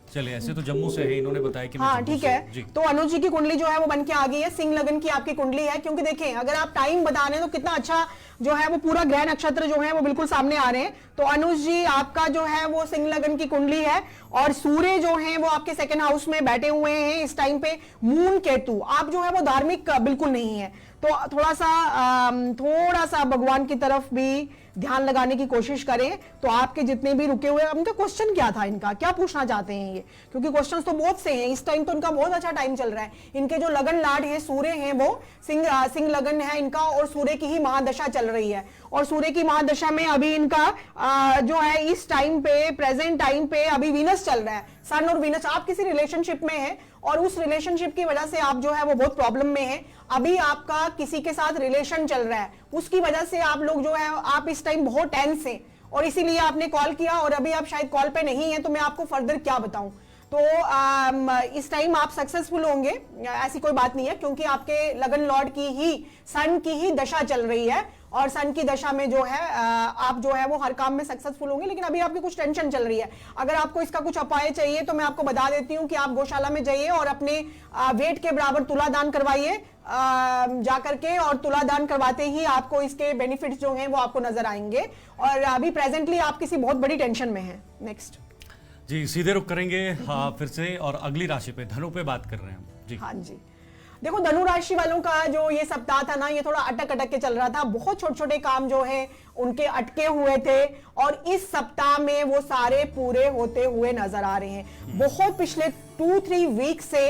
चलिए, ऐसे तो जम्मू से है, इन्होंने बताया कि मैं हाँ जम्मू ठीक से है। हूं। जी तो अनुज जी की कुंडली जो है वो बन के आ गई है, सिंह लगन की आपकी कुंडली है। क्योंकि देखें, अगर आप टाइम बता रहे हैं तो कितना अच्छा जो है वो पूरा ग्रह नक्षत्र जो है वो बिल्कुल सामने आ रहे हैं। तो अनुज जी आपका जो है वो सिंह लगन की कुंडली है, और सूर्य जो है वो आपके सेकंड हाउस में बैठे हुए हैं इस टाइम पे। मून केतु, आप जो है वो धार्मिक बिल्कुल नहीं है, तो थोड़ा सा भगवान की तरफ भी ध्यान लगाने की कोशिश करें। तो आपके जितने भी रुके हुए, उनका क्वेश्चन क्या था, इनका क्या पूछना चाहते हैं ये? क्योंकि क्वेश्चंस तो बहुत से हैं इस टाइम, तो इनका बहुत अच्छा टाइम चल रहा है। इनके जो लगन लाड है सूर्य हैं, वो सिंह लगन है इनका, और सूर्य की ही महादशा चल रही है। और सूर्य की महादशा में अभी इनका जो है इस टाइम पे, प्रेजेंट टाइम पे अभी वीनस चल रहा है। सन और वीनस, आप किसी रिलेशनशिप में हैं और उस रिलेशनशिप की वजह से आप जो है वो बहुत प्रॉब्लम में हैं। अभी आपका किसी के साथ रिलेशन चल रहा है, उसकी वजह से आप लोग जो है आप इस टाइम बहुत टेंस हैं, और इसीलिए आपने कॉल किया, और अभी आप शायद कॉल पे नहीं है, तो मैं आपको फर्दर क्या बताऊं। तो इस टाइम आप सक्सेसफुल होंगे, ऐसी कोई बात नहीं है, क्योंकि आपके लगन लॉर्ड की ही, सन की ही दशा चल रही है, और सन की दशा में जो है आप जो है वो हर काम में सक्सेसफुल होंगे। लेकिन अभी आपकी कुछ टेंशन चल रही है। अगर आपको इसका कुछ उपाय चाहिए तो मैं आपको बता देती हूँ कि आप गौशाला में जाइए और अपने वेट के बराबर तुला दान करवाइए जाकर के, और तुला दान करवाते ही आपको इसके बेनिफिट्स जो हैं वो आपको नजर आएंगे। और अभी प्रेजेंटली आप किसी बहुत बड़ी टेंशन में हैं। नेक्स्ट जी, सीधे रुक करेंगे हाँ फिर से, और अगली राशि पे, धनु पे बात कर रहे हैं हम। जी हाँ जी, देखो धनु राशि वालों का जो ये सप्ताह था ना, ये थोड़ा अटक के चल रहा था। बहुत छोटे छोटे काम जो है उनके अटके हुए थे, और इस सप्ताह में वो सारे पूरे होते हुए नजर आ रहे हैं। बहुत पिछले 2-3 वीक से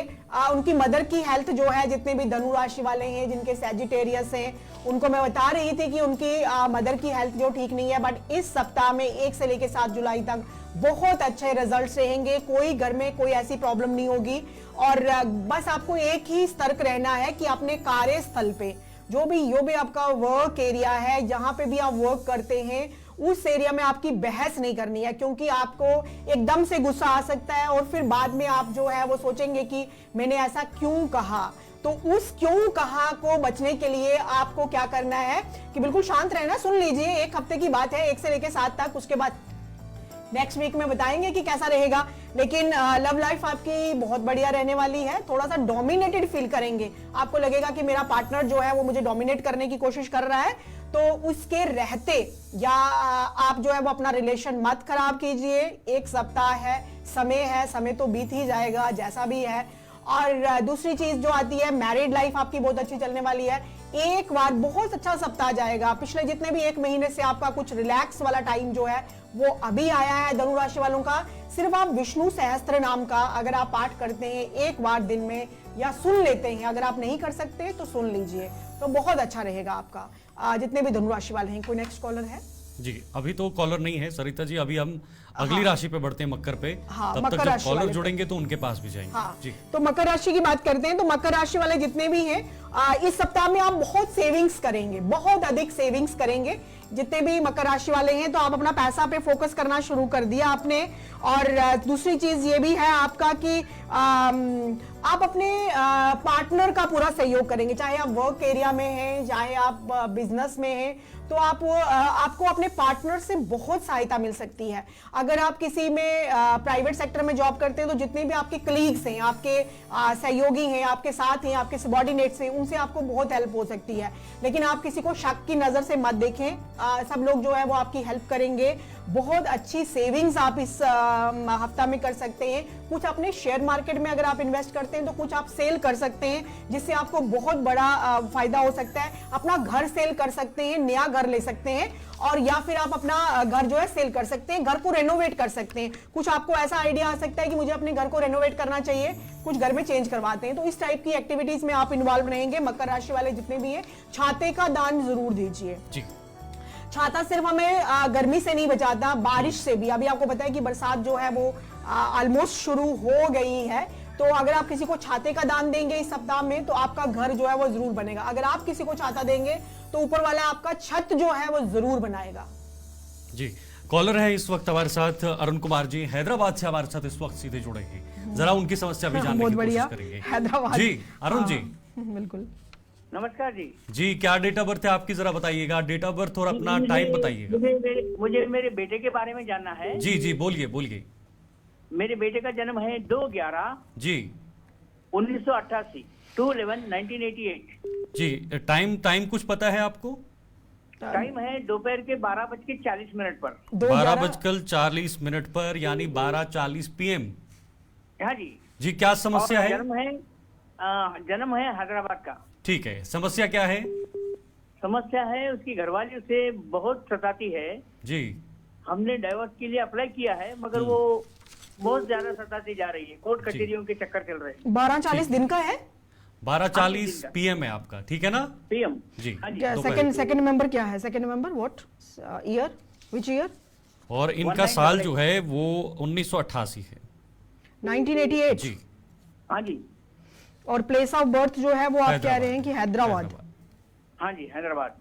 उनकी मदर की हेल्थ जो है, जितने भी धनु राशि वाले हैं जिनके सैजिटेरियस हैं, उनको मैं बता रही थी कि उनकी मदर की हेल्थ जो ठीक नहीं है। बट इस सप्ताह में 1 से लेकर 7 जुलाई तक बहुत अच्छे रिजल्ट्स रहेंगे। कोई घर में कोई ऐसी प्रॉब्लम नहीं होगी, और बस आपको एक ही सतर्क रहना है कि अपने कार्यस्थल पे जो भी आपका वर्क एरिया है, जहां पे भी आप वर्क करते हैं, उस एरिया में आपकी बहस नहीं करनी है। क्योंकि आपको एकदम से गुस्सा आ सकता है, और फिर बाद में आप जो है वो सोचेंगे कि मैंने ऐसा क्यों कहा। तो उस क्यों कहा को बचने के लिए आपको क्या करना है कि बिल्कुल शांत रहना। सुन लीजिए, 1 हफ्ते की बात है, 1 से लेकर 7 तक, उसके बाद नेक्स्ट वीक में बताएंगे कि कैसा रहेगा। लेकिन लव लाइफ आपकी बहुत बढ़िया रहने वाली है। थोड़ा सा डोमिनेटेड फील करेंगे, आपको लगेगा कि मेरा पार्टनर जो है वो मुझे डोमिनेट करने की कोशिश कर रहा है। तो उसके रहते या आप जो है वो अपना रिलेशन मत खराब कीजिए। 1 सप्ताह है, समय तो बीत ही जाएगा जैसा भी है। और दूसरी चीज जो आती है, मैरिड लाइफ आपकी बहुत अच्छी चलने वाली है। एक बार बहुत अच्छा सप्ताह जाएगा। पिछले जितने भी 1 महीने से आपका कुछ रिलैक्स वाला टाइम जो है वो अभी आया है धनु राशि वालों का। सिर्फ आप विष्णु सहस्त्र नाम का अगर आप पाठ करते हैं 1 बार दिन में, या सुन लेते हैं, अगर आप नहीं कर सकते तो सुन लीजिए, तो बहुत अच्छा रहेगा आपका। जितने भी धनु राशि वाले हैं। कोई नेक्स्ट कॉलर है? जी, अभी तो कॉलर नहीं है सरिता जी, अभी हम अगली राशि पे बढ़ते हैं, मकर पे। हाँ, तब मकर तक जब राशि कॉलर वाले जुड़ेंगे तो उनके पास भी जाएंगे। हाँ, जी तो मकर राशि की बात करते हैं। तो मकर राशि वाले जितने भी हैं, इस सप्ताह में आप बहुत सेविंग्स करेंगे, बहुत अधिक सेविंग्स करेंगे। जितने भी मकर राशि वाले हैं, तो आप अपना पैसा पे फोकस करना शुरू कर दिया आपने। और दूसरी चीज ये भी है आपका कि आप अपने पार्टनर का पूरा सहयोग करेंगे, चाहे आप वर्क एरिया में हैं, चाहे आप बिजनेस में हैं। तो आपको अपने पार्टनर से बहुत सहायता मिल सकती है। अगर आप किसी में प्राइवेट सेक्टर में जॉब करते हैं, तो जितने भी आपके कलीग्स हैं, आपके सहयोगी हैं, आपके साथ हैं, आपके सबॉर्डिनेट्स हैं, उनसे आपको बहुत हेल्प हो सकती है। लेकिन आप किसी को शक की नजर से मत देखें। सब लोग जो है वो आपकी हेल्प करेंगे। बहुत अच्छी सेविंग्स आप इस हफ्ता में कर सकते हैं। कुछ अपने शेयर मार्केट में अगर आप इन्वेस्ट करते हैं तो कुछ आप सेल कर सकते हैं, जिससे आपको बहुत बड़ा फायदा हो सकता है। अपना घर सेल कर सकते हैं, नया घर ले सकते हैं, और या फिर आप अपना घर जो है सेल कर सकते हैं, घर को रेनोवेट कर सकते हैं। कुछ आपको ऐसा आइडिया आ सकता है कि मुझे अपने घर को रेनोवेट करना चाहिए, कुछ घर में चेंज करवाते हैं, तो इस टाइप की एक्टिविटीज में आप इन्वॉल्व रहेंगे। मकर राशि वाले जितने भी हैं, छाते का दान जरूर दीजिए जी। छाता सिर्फ हमें गर्मी से नहीं बचाता, बारिश से भी। अभी आपको पता है कि बरसात जो है वो ऑलमोस्ट शुरू हो गई है, तो अगर आप किसी को छाते का दान देंगे इस सप्ताह में तो आपका घर जो है वो जरूर बनेगा। अगर आप किसी को छाता देंगे तो ऊपर वाला आपका छत जो है वो जरूर बनाएगा जी। कॉलर है इस वक्त हमारे साथ अरुण कुमार जी, हैदराबाद से हमारे साथ इस वक्त सीधे जुड़े हैं। जरा उनकी समस्या भी जानने की कोशिश करेंगे। हैदराबाद जी अरुण जी। बिल्कुल, नमस्कार जी। जी क्या डेट ऑफ बर्थ है आपकी, जरा बताइएगा डेट ऑफ बर्थ और अपना टाइम बताइएगा। मुझे मेरे बेटे के बारे में जानना है। जी जी बोलिए बोलिए। मेरे बेटे का जन्म है 2/11 जी 1988, 2/11/1988। जी टाइम कुछ पता है आपको? टाइम है दोपहर के 12:40 पर। 12:40 पर, यानी 12:40 PM। हाँ जी जी क्या समस्या और है? जन्म है हैदराबाद का। ठीक है, समस्या क्या है? समस्या है उसकी घरवाली उसे बहुत सताती है। जी हमने डाइवोर्स के लिए अप्लाई किया है, मगर वो बहुत ज्यादा सताती जा रही है। कोर्ट कचहरियों के चक्कर चल रहे हैं। 12:40 दिन का है, 12:40 PM है आपका, ठीक है ना? PM जी हाँ जी। सेकंड नंबर क्या है? Second number what year, which year? और इनका साल जो है वो 1988 है। 1988 जी हाँ जी। और प्लेस ऑफ बर्थ जो है वो आप कह रहे हैं कि हैदराबाद। हाँ जी हैदराबाद।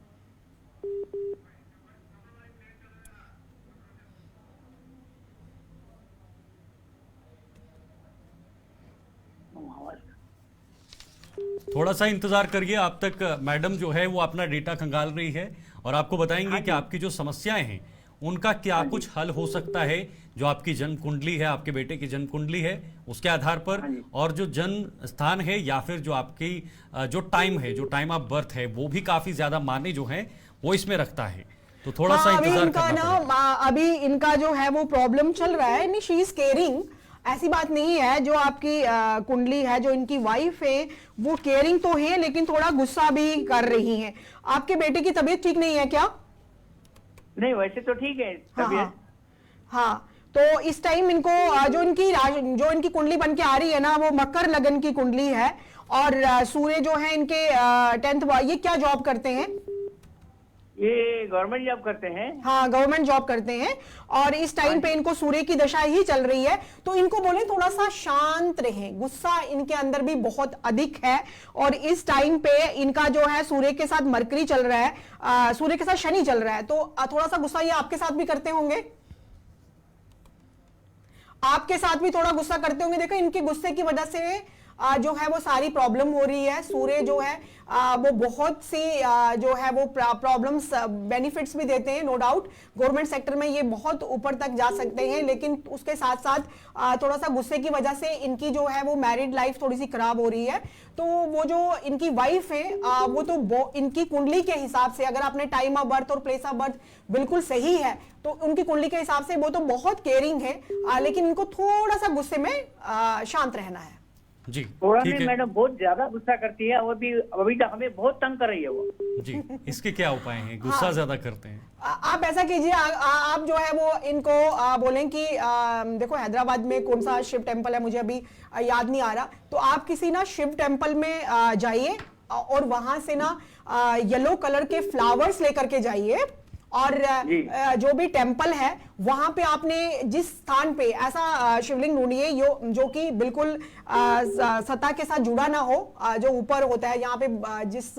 थोड़ा सा इंतजार करिए, आप तक मैडम जो है वो अपना डेटा खंगाल रही है और आपको बताएंगे कि आपकी जो समस्याएं हैं उनका क्या कुछ हल हो सकता है। जो आपकी जन्म कुंडली है, आपके बेटे की जन्म कुंडली है, उसके आधार पर, और जो जन्म स्थान है या फिर जो आपकी जो टाइम ऑफ बर्थ है वो भी काफी ज्यादा माने जो है वो इसमें रखता है। तो थोड़ा सा इंतजार करना पड़ेगा। अभी इनका जो है वो प्रॉब्लम चल रहा है, शी इज केयरिंग, ऐसी बात नहीं है। जो आपकी कुंडली है, जो इनकी वाइफ है, वो केयरिंग तो है लेकिन थोड़ा गुस्सा भी कर रही है। आपके बेटे की तबीयत ठीक नहीं है क्या? नहीं वैसे तो ठीक है तबीयत। हाँ, तो इस टाइम इनको जो इनकी कुंडली बन के आ रही है ना, वो मकर लगन की कुंडली है। और सूर्य जो है इनके 10th, ये क्या जॉब करते हैं? ये गवर्नमेंट जॉब करते हैं। हाँ, गवर्नमेंट जॉब करते हैं। और इस टाइम पे इनको सूर्य की दशा ही चल रही है, तो इनको बोले थोड़ा सा शांत रहें। गुस्सा इनके अंदर भी बहुत अधिक है, और इस टाइम पे इनका जो है सूर्य के साथ मरकरी चल रहा है, सूर्य के साथ शनि चल रहा है, तो थोड़ा सा गुस्सा ये आपके साथ भी करते होंगे। आपके साथ भी थोड़ा गुस्सा करते होंगे। देखो इनके गुस्से की वजह से जो है वो सारी प्रॉब्लम हो रही है। सूर्य जो है वो बहुत सी जो है वो प्रॉब्लम्स, बेनिफिट्स भी देते हैं, नो डाउट। गवर्नमेंट सेक्टर में ये बहुत ऊपर तक जा सकते हैं, लेकिन उसके साथ साथ थोड़ा सा गुस्से की वजह से इनकी जो है वो मैरिड लाइफ थोड़ी सी खराब हो रही है। तो वो जो इनकी वाइफ है वो तो इनकी कुंडली के हिसाब से, अगर आपने टाइम ऑफ बर्थ और प्लेस ऑफ बर्थ बिल्कुल सही है, तो उनकी कुंडली के हिसाब से वो तो बहुत केयरिंग है, लेकिन इनको थोड़ा सा गुस्से में शांत रहना है जी। थोड़ा ठीक नहीं, है मैडम बहुत ज्यादा गुस्सा करती है, वो भी अभी तक हमें बहुत तंग कर रही है वो जी। इसके क्या उपाय हैं? गुस्सा ज्यादा करते हैं। आप ऐसा कीजिए, आप जो है वो इनको बोलें कि देखो हैदराबाद में कौन सा शिव टेम्पल है, मुझे अभी याद नहीं आ रहा, तो आप किसी ना शिव टेम्पल में जाइए और वहां से ना येलो कलर के फ्लावर्स लेकर के जाइए, और जो भी टेम्पल है वहां पे आपने जिस स्थान पे ऐसा शिवलिंग ढूंढिए जो कि बिल्कुल सत्ता के साथ जुड़ा ना हो, जो ऊपर होता है, यहाँ पे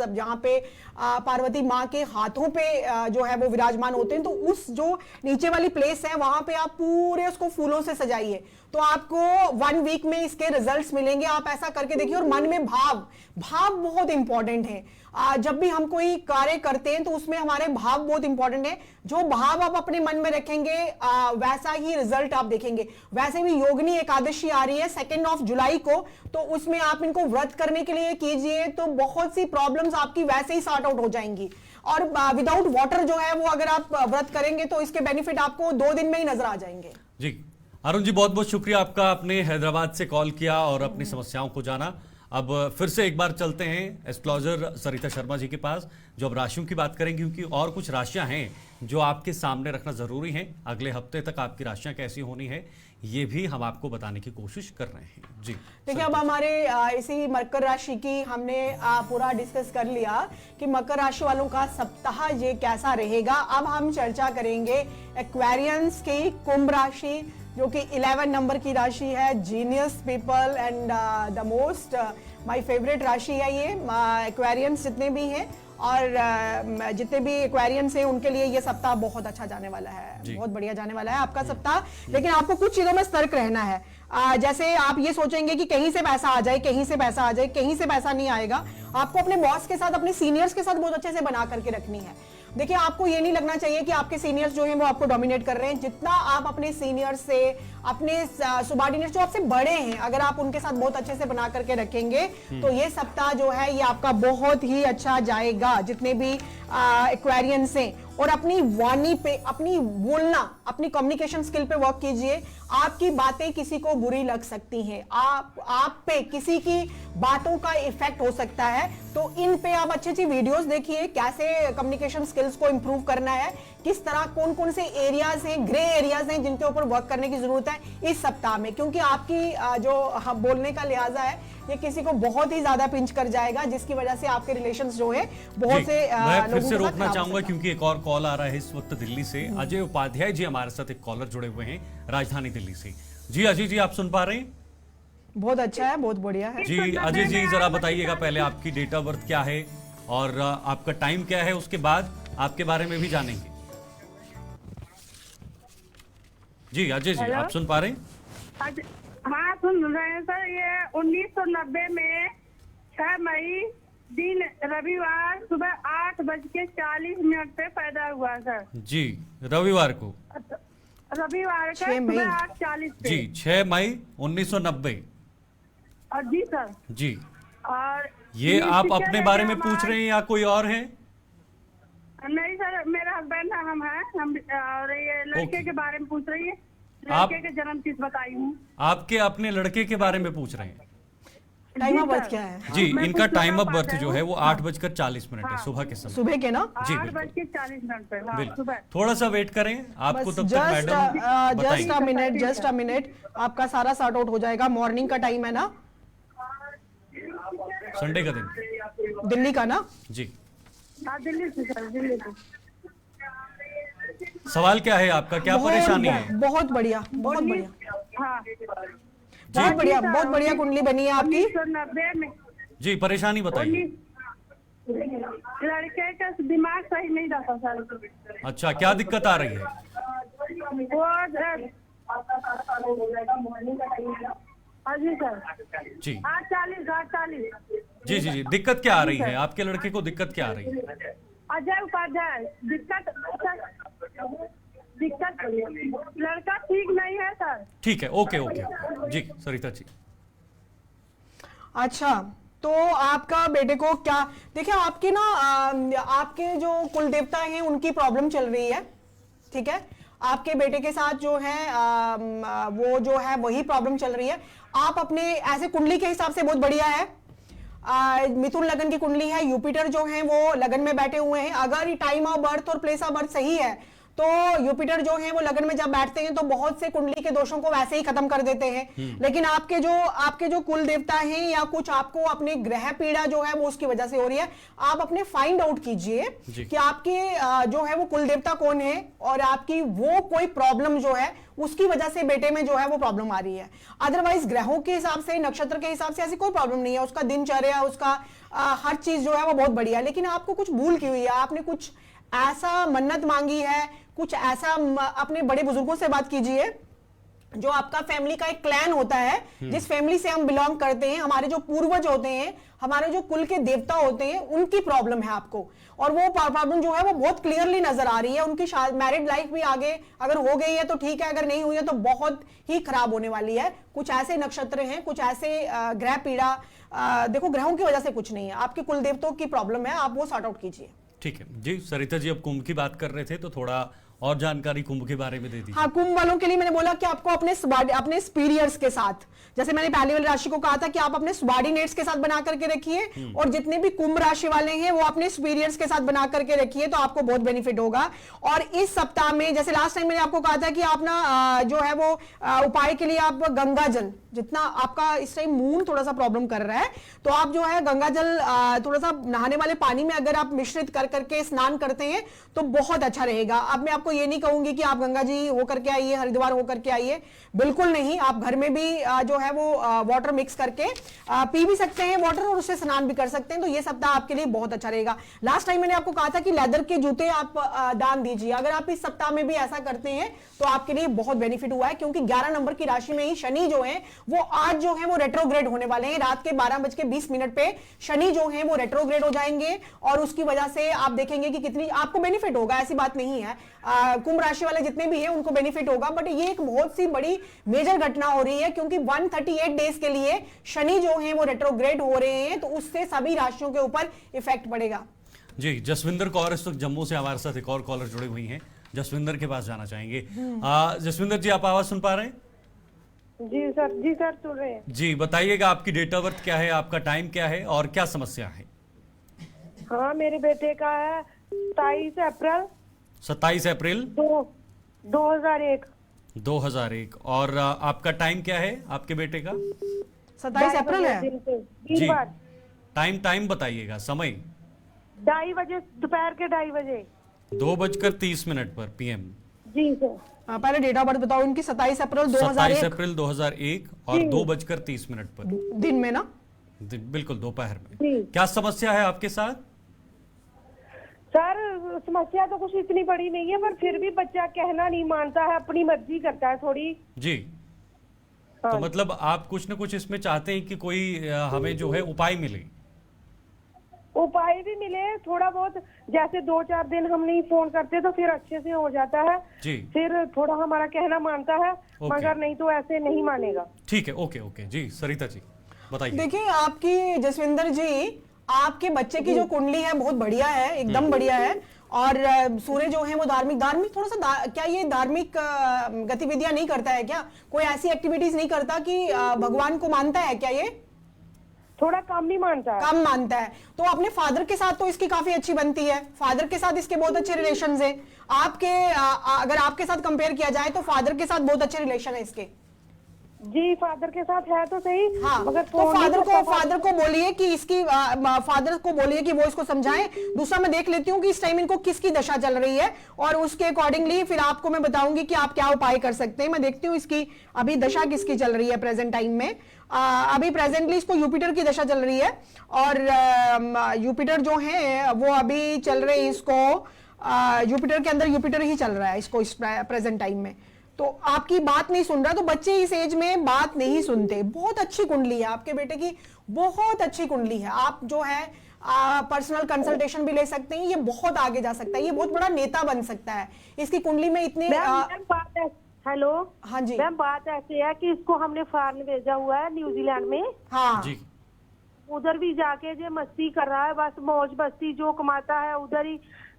जहाँ पे पार्वती माँ के हाथों पे जो है वो विराजमान होते हैं, तो उस जो नीचे वाली प्लेस है वहां पे आप पूरे उसको फूलों से सजाइए, तो आपको 1 वीक में इसके रिजल्ट्स मिलेंगे। आप ऐसा करके देखिए। और मन में भाव बहुत इंपॉर्टेंट है। जब भी हम कोई कार्य करते हैं तो उसमें हमारे भाव बहुत इंपॉर्टेंट है। जो भाव आप अपने मन में रखेंगे वैसा ही रिजल्ट आप देखेंगे। वैसे भी योगिनी एकादशी आ रही है 2 जुलाई को, तो उसमें आप इनको व्रत करने के लिए कीजिए, तो बहुत सी प्रॉब्लम्स आपकी वैसे ही सॉर्ट आउट हो जाएंगी। और विदाउट वाटर जो है वो अगर आप व्रत करेंगे तो इसके बेनिफिट आपको 2 दिन में ही नजर आ जाएंगे। जी अरुण जी, बहुत बहुत शुक्रिया आपका, आपने हैदराबाद से कॉल किया और अपनी समस्याओं को जाना। अब फिर से एक बार चलते हैं एस्ट्रोलॉजर सरिता शर्मा जी के पास, जो अब राशियों की बात करेंगे, क्योंकि और कुछ राशियां हैं जो आपके सामने रखना जरूरी है। अगले हफ्ते तक आपकी राशियां कैसी होनी है ये भी हम आपको बताने की कोशिश कर रहे हैं। जी देखिए, अब हमारे इसी मकर राशि की हमने पूरा डिस्कस कर लिया कि मकर राशि वालों का सप्ताह ये कैसा रहेगा। अब हम चर्चा करेंगे एक्वेरियंस की कुंभ राशि, जो कि 11 नंबर की राशि है, genius people and the most my favourite राशि है ये। एक्वेरियंस जितने भी हैं और जितने भी एक्वेरियंस हैं उनके लिए ये सप्ताह बहुत अच्छा जाने वाला है, बहुत बढ़िया जाने वाला है आपका सप्ताह। लेकिन आपको कुछ चीजों में सतर्क रहना है। जैसे आप ये सोचेंगे कि कहीं से पैसा आ जाए, कहीं से पैसा आ जाए, कहीं से पैसा नहीं आएगा। आपको अपने बॉस के साथ, अपने सीनियर्स के साथ बहुत अच्छे से बना करके रखनी है। देखिए, आपको ये नहीं लगना चाहिए कि आपके सीनियर्स जो हैं वो आपको डोमिनेट कर रहे हैं। जितना आप अपने सीनियर्स से, अपने सुबार्डिनेट्स जो आपसे बड़े हैं, अगर आप उनके साथ बहुत अच्छे से बना करके रखेंगे तो ये सप्ताह जो है ये आपका बहुत ही अच्छा जाएगा। जितने भी एक्वेरियंस हैं, और अपनी वाणी पे, अपनी बोलना, अपनी कम्युनिकेशन स्किल पे वर्क कीजिए। आपकी बातें किसी को बुरी लग सकती हैं, आप पे किसी की बातों का इफेक्ट हो सकता है, तो इन पे आप अच्छी अच्छी वीडियोस देखिए, कैसे कम्युनिकेशन स्किल्स को इंप्रूव करना है, किस तरह कौन कौन से एरियाज हैं, ग्रे एरियाज हैं जिनके ऊपर वर्क करने की जरूरत है इस सप्ताह में। क्योंकि आपकी जो बोलने का लिहाजा है ये किसी को बहुत ही ज्यादा पिंच कर जाएगा, जिसकी वजह से आपके रिलेशंस जो है बहुत से मैं फिर से रोकना चाहूंगा क्योंकि एक और कॉल आ रहा है इस वक्त दिल्ली से। अजय उपाध्याय जी हमारे साथ एक कॉलर जुड़े हुए हैं राजधानी दिल्ली से। जी अजय जी, आप सुन पा रहे हैं? बहुत अच्छा है, बहुत बढ़िया है जी अजय जी, जरा बताइएगा पहले आपकी डेट ऑफ बर्थ क्या है और आपका टाइम क्या है, उसके बाद आपके बारे में भी जानेंगे। जी अजय जी, आप सुन पा रहे हैं? हाँ, सुन रहे हैं सर। ये 1990 में 6 मई दिन रविवार सुबह 8:40 पे पैदा हुआ सर। जी रविवार को, रविवार का 6 मई। सुबह 8:40 पे। जी 6 मई 1990। जी सर। जी, और ये आप अपने बारे में पूछ रहे हैं या कोई और है? नहीं सर, मेरा हस्बैंड है, हम और ये लड़के के बारे में पूछ रही है। आप- लड़के के जन्म तिथि बताई हूँ। आपके अपने लड़के के बारे में पूछ रहे हैं? टाइम ऑफ बर्थ क्या है? जी, मैं इनका कुछ टाइम ऑफ बता बर्थ रहा जो हूँ। है वो 8:40 पे सुबह के समय। सुबह के ना? जी, 8:40 पे। हाँ, बिल्कुल, सुबह। थोड़ा सा वेट करें, आपको बस तब तक जस्ट मैडम बताइए। जस्ट अ मिनट, आपका सारा सॉर्ट आउट हो जाएगा। मॉर्निंग का टाइम है ना, संडे का दिन। दिल्ली का ना? जी, हाँ, दिल्ली से सर, दिल्ली से। सवाल क्या है आपका, क्या परेशानी है? बहुत बढ़िया, बहुत बढ़िया, हाँ, बहुत बढ़िया, बहुत बढ़िया कुंडली बनी है आपकी। 1990 में जी परेशानी बताइए। लड़के का दिमाग सही नहीं रहता सर। अच्छा, क्या दिक्कत आ रही है? वो हाँ जी सर। जी 8:40। जी जी जी, दिक्कत क्या आ रही है आपके लड़के को? दिक्कत क्या आ रही है? अजय उपाध्याय। दिक्कत लड़का ठीक नहीं है सर। ठीक है, ओके ओके। जी सरिता जी। अच्छा, तो आपका बेटे को क्या, देखिए आपके ना आपके जो कुल देवता हैं उनकी प्रॉब्लम चल रही है, ठीक है। आपके बेटे के साथ जो है वो जो है वही प्रॉब्लम चल रही है। आप अपने ऐसे कुंडली के हिसाब से बहुत बढ़िया है। मिथुन लगन की कुंडली है, युपिटर जो है वो लगन में बैठे हुए हैं। अगर टाइम ऑफ बर्थ और प्लेस ऑफ बर्थ सही है तो युपिटर जो है वो लगन में जब बैठते हैं तो बहुत से कुंडली के दोषों को वैसे ही खत्म कर देते हैं। लेकिन आपके जो कुल देवता हैं या कुछ आपको अपने ग्रह पीड़ा जो है वो उसकी वजह से हो रही है। आप अपने फाइंड आउट कीजिए कि आपके जो है वो कुल देवता कौन है और आपकी वो कोई प्रॉब्लम जो है उसकी वजह से बेटे में जो है वो प्रॉब्लम आ रही है। अदरवाइज ग्रहों के हिसाब से, नक्षत्र के हिसाब से ऐसी कोई प्रॉब्लम नहीं है। उसका दिनचर्या, उसका हर चीज जो है वो बहुत बढ़िया है। लेकिन आपको कुछ भूल की हुई है, आपने कुछ ऐसा मन्नत मांगी है, कुछ ऐसा अपने बड़े बुजुर्गों से बात कीजिए। जो आपका फैमिली का एक क्लैन होता है, जिस फैमिली से हम बिलोंग करते हैं, हमारे जो पूर्वज होते हैं, हमारे जो कुल के देवता होते हैं, उनकी प्रॉब्लम है आपको। और वो प्रॉब्लम जो है वो बहुत क्लियरली नजर आ रही है। उनकी मैरिड लाइफ भी आगे अगर हो गई है तो ठीक है, अगर नहीं हुई है तो बहुत ही खराब होने वाली है। कुछ ऐसे नक्षत्र हैं, कुछ ऐसे ग्रह पीड़ा, देखो ग्रहों की वजह से कुछ नहीं है, आपके कुल देवताओं की प्रॉब्लम है, आप वो सॉर्ट आउट कीजिए। ठीक है जी। सरिता जी, अब कुंभ की बात कर रहे थे तो थोड़ा और जानकारी कुंभ के बारे में दे दीजिए। हाँ, कुंभ वालों के लिए मैंने बोला कि आपको अपने सुपीरियर्स के साथ, जैसे मैंने पहली वाली राशि को कहा था कि आप अपने सबॉर्डिनेट्स के साथ बना करके रखिए, और जितने भी कुंभ राशि वाले हैं वो अपने सुपीरियर्स के साथ बना करके रखिए, तो आपको बहुत बेनिफिट होगा। और इस सप्ताह में, जैसे लास्ट टाइम मैंने आपको कहा था कि आप ना जो है वो उपाय के लिए आप गंगा जल, जितना आपका इस टाइम मून थोड़ा सा प्रॉब्लम कर रहा है, तो आप जो है गंगा जल थोड़ा सा नहाने वाले पानी में अगर आप मिश्रित कर करके स्नान करते हैं तो बहुत अच्छा रहेगा। अब मैं आपको ये नहीं कहूंगी कि आप गंगा जी होकर के आइए, हरिद्वार होकर के आइए, बिल्कुल नहीं। आप घर में भी जो है वो वाटर मिक्स करके पी भी सकते हैं वाटर, और उससे स्नान भी कर सकते हैं। तो ये सप्ताह आपके लिए बहुत अच्छा रहेगा। लास्ट टाइम मैंने आपको कहा था कि लेदर के जूते आप दान दीजिए। अगर आप इस सप्ताह में भी ऐसा करते हैं तो आपके लिए बहुत बेनिफिट हुआ है, क्योंकि 11 नंबर की राशि में ही शनि जो है वो आज जो है वो रेट्रोग्रेड होने वाले हैं। रात के 12:20 पे शनि जो है वो रेट्रोग्रेड हो जाएंगे, और उसकी वजह से आप देखेंगे कि कितनी आपको बेनिफिट होगा। ऐसी बात नहीं है, कुंभ राशि वाले जितने भी हैं उनको बेनिफिट होगा, बट ये एक बहुत सी बड़ी मेजर घटना हो रही है, क्योंकि 138 डेज के लिए शनि जो है वो रेट्रोग्रेड हो रहे हैं, तो उससे सभी राशियों के ऊपर इफेक्ट पड़ेगा। जी, जसविंदर कौर इस वक्त जम्मू से हमारे साथ एक और कॉलर जुड़े हुई हैं, जसविंदर के पास जाना चाहेंगे। जसविंदर जी, आप आवाज सुन पा रहे हैं? जी सर सुन रहे हैं। जी, बताइएगा आपकी डेट ऑफ बर्थ क्या है, आपका टाइम क्या है और क्या समस्या है? हाँ, मेरे बेटे का है 27 अप्रैल 27 अप्रैल 2001। 2001। और आपका टाइम क्या है आपके बेटे का? 27 अप्रैल है जी, टाइम बताइएगा, समय। 2:30 बजे, दोपहर के 2:30 बजे, 2:30 पर PM। जी सर। पहले डेट ऑफ बर्थ बताओ इनकी। 27 अप्रैल 27 अप्रैल 2001 और 2:30 पर दिन में ना? बिल्कुल दोपहर में। जी क्या समस्या है आपके साथ? सर, समस्या तो कुछ इतनी बड़ी नहीं है, पर फिर भी बच्चा कहना नहीं मानता है, अपनी मर्जी करता है थोड़ी। जी, हाँ। तो मतलब आप कुछ न कुछ इसमें चाहते हैं कि कोई हमें जो है उपाय मिले? उपाय भी मिले थोड़ा बहुत, जैसे 2-4 दिन हम नहीं फोन करते तो फिर अच्छे से हो जाता है जी। फिर थोड़ा हमारा कहना मानता है, मगर नहीं तो ऐसे नहीं मानेगा। ठीक है, ओके जी। सरिता जी बताइए। देखिए, आपकी जसविंदर जी, आपके बच्चे की जो कुंडली है बहुत बढ़िया है, एकदम बढ़िया है। और सूर्य जो है वो धार्मिक थोड़ा सा क्या ये धार्मिक गतिविधियां नहीं करता है क्या? कोई ऐसी एक्टिविटीज नहीं करता कि भगवान को मानता है क्या? ये थोड़ा कम ही मानता है। कम मानता है। तो अपने फादर के साथ तो इसकी काफी अच्छी बनती है, फादर के साथ इसके बहुत अच्छे रिलेशंस हैं। आपके अगर आपके साथ कंपेयर किया जाए तो फादर के साथ बहुत अच्छे रिलेशन है इसके। जी, फादर के साथ है तो सही, हाँ, मगर तो फादर को बोलिए कि इसकी फादर को बोलिए कि वो इसको समझाएं। दूसरा, मैं देख लेती हूँ कि इस टाइम इनको किसकी दशा चल रही है, और उसके अकॉर्डिंगली फिर आपको मैं बताऊंगी कि आप क्या उपाय कर सकते हैं। मैं देखती हूँ इसकी अभी दशा किसकी चल रही है प्रेजेंट टाइम में। अभी प्रेजेंटली इसको युपिटर की दशा चल रही है, और युपिटर जो है वो अभी चल रहे हैं इसको, युपिटर के अंदर युपिटर ही चल रहा है इसको इस प्रेजेंट टाइम में। तो आपकी बात नहीं सुन रहा, तो बच्चे इस एज में बात नहीं सुनते। बहुत अच्छी कुंडली है आपके बेटे की, बहुत अच्छी कुंडली है। आप जो है पर्सनल कंसल्टेशन भी ले सकते हैं, ये बहुत आगे जा सकता है, ये बहुत बड़ा नेता बन सकता है। इसकी कुंडली में इतने हेलो, हाँ जी मैम, बात ऐसी है कि इसको हमने फॉरेन भेजा हुआ है, न्यूजीलैंड में। हाँ जी, उधर भी जाके जो मस्ती कर रहा है, बस मौज मस्ती, जो कमाता है उधर ही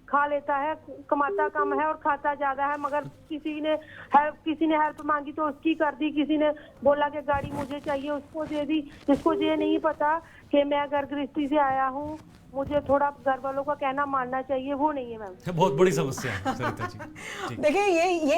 खा लेता है। कमाता कम है और खाता ज्यादा है, मगर किसी ने हेल्प मांगी तो उसकी कर दी, किसी ने बोला कि गाड़ी मुझे चाहिए, उसको दे दी। इसको ये नहीं पता कि मैं घर गृहस्थी से आया हूँ, मुझे थोड़ा घर वालों का कहना मानना चाहिए, वो नहीं है मैम। बहुत बड़ी समस्या है सरिता जी। देखिए,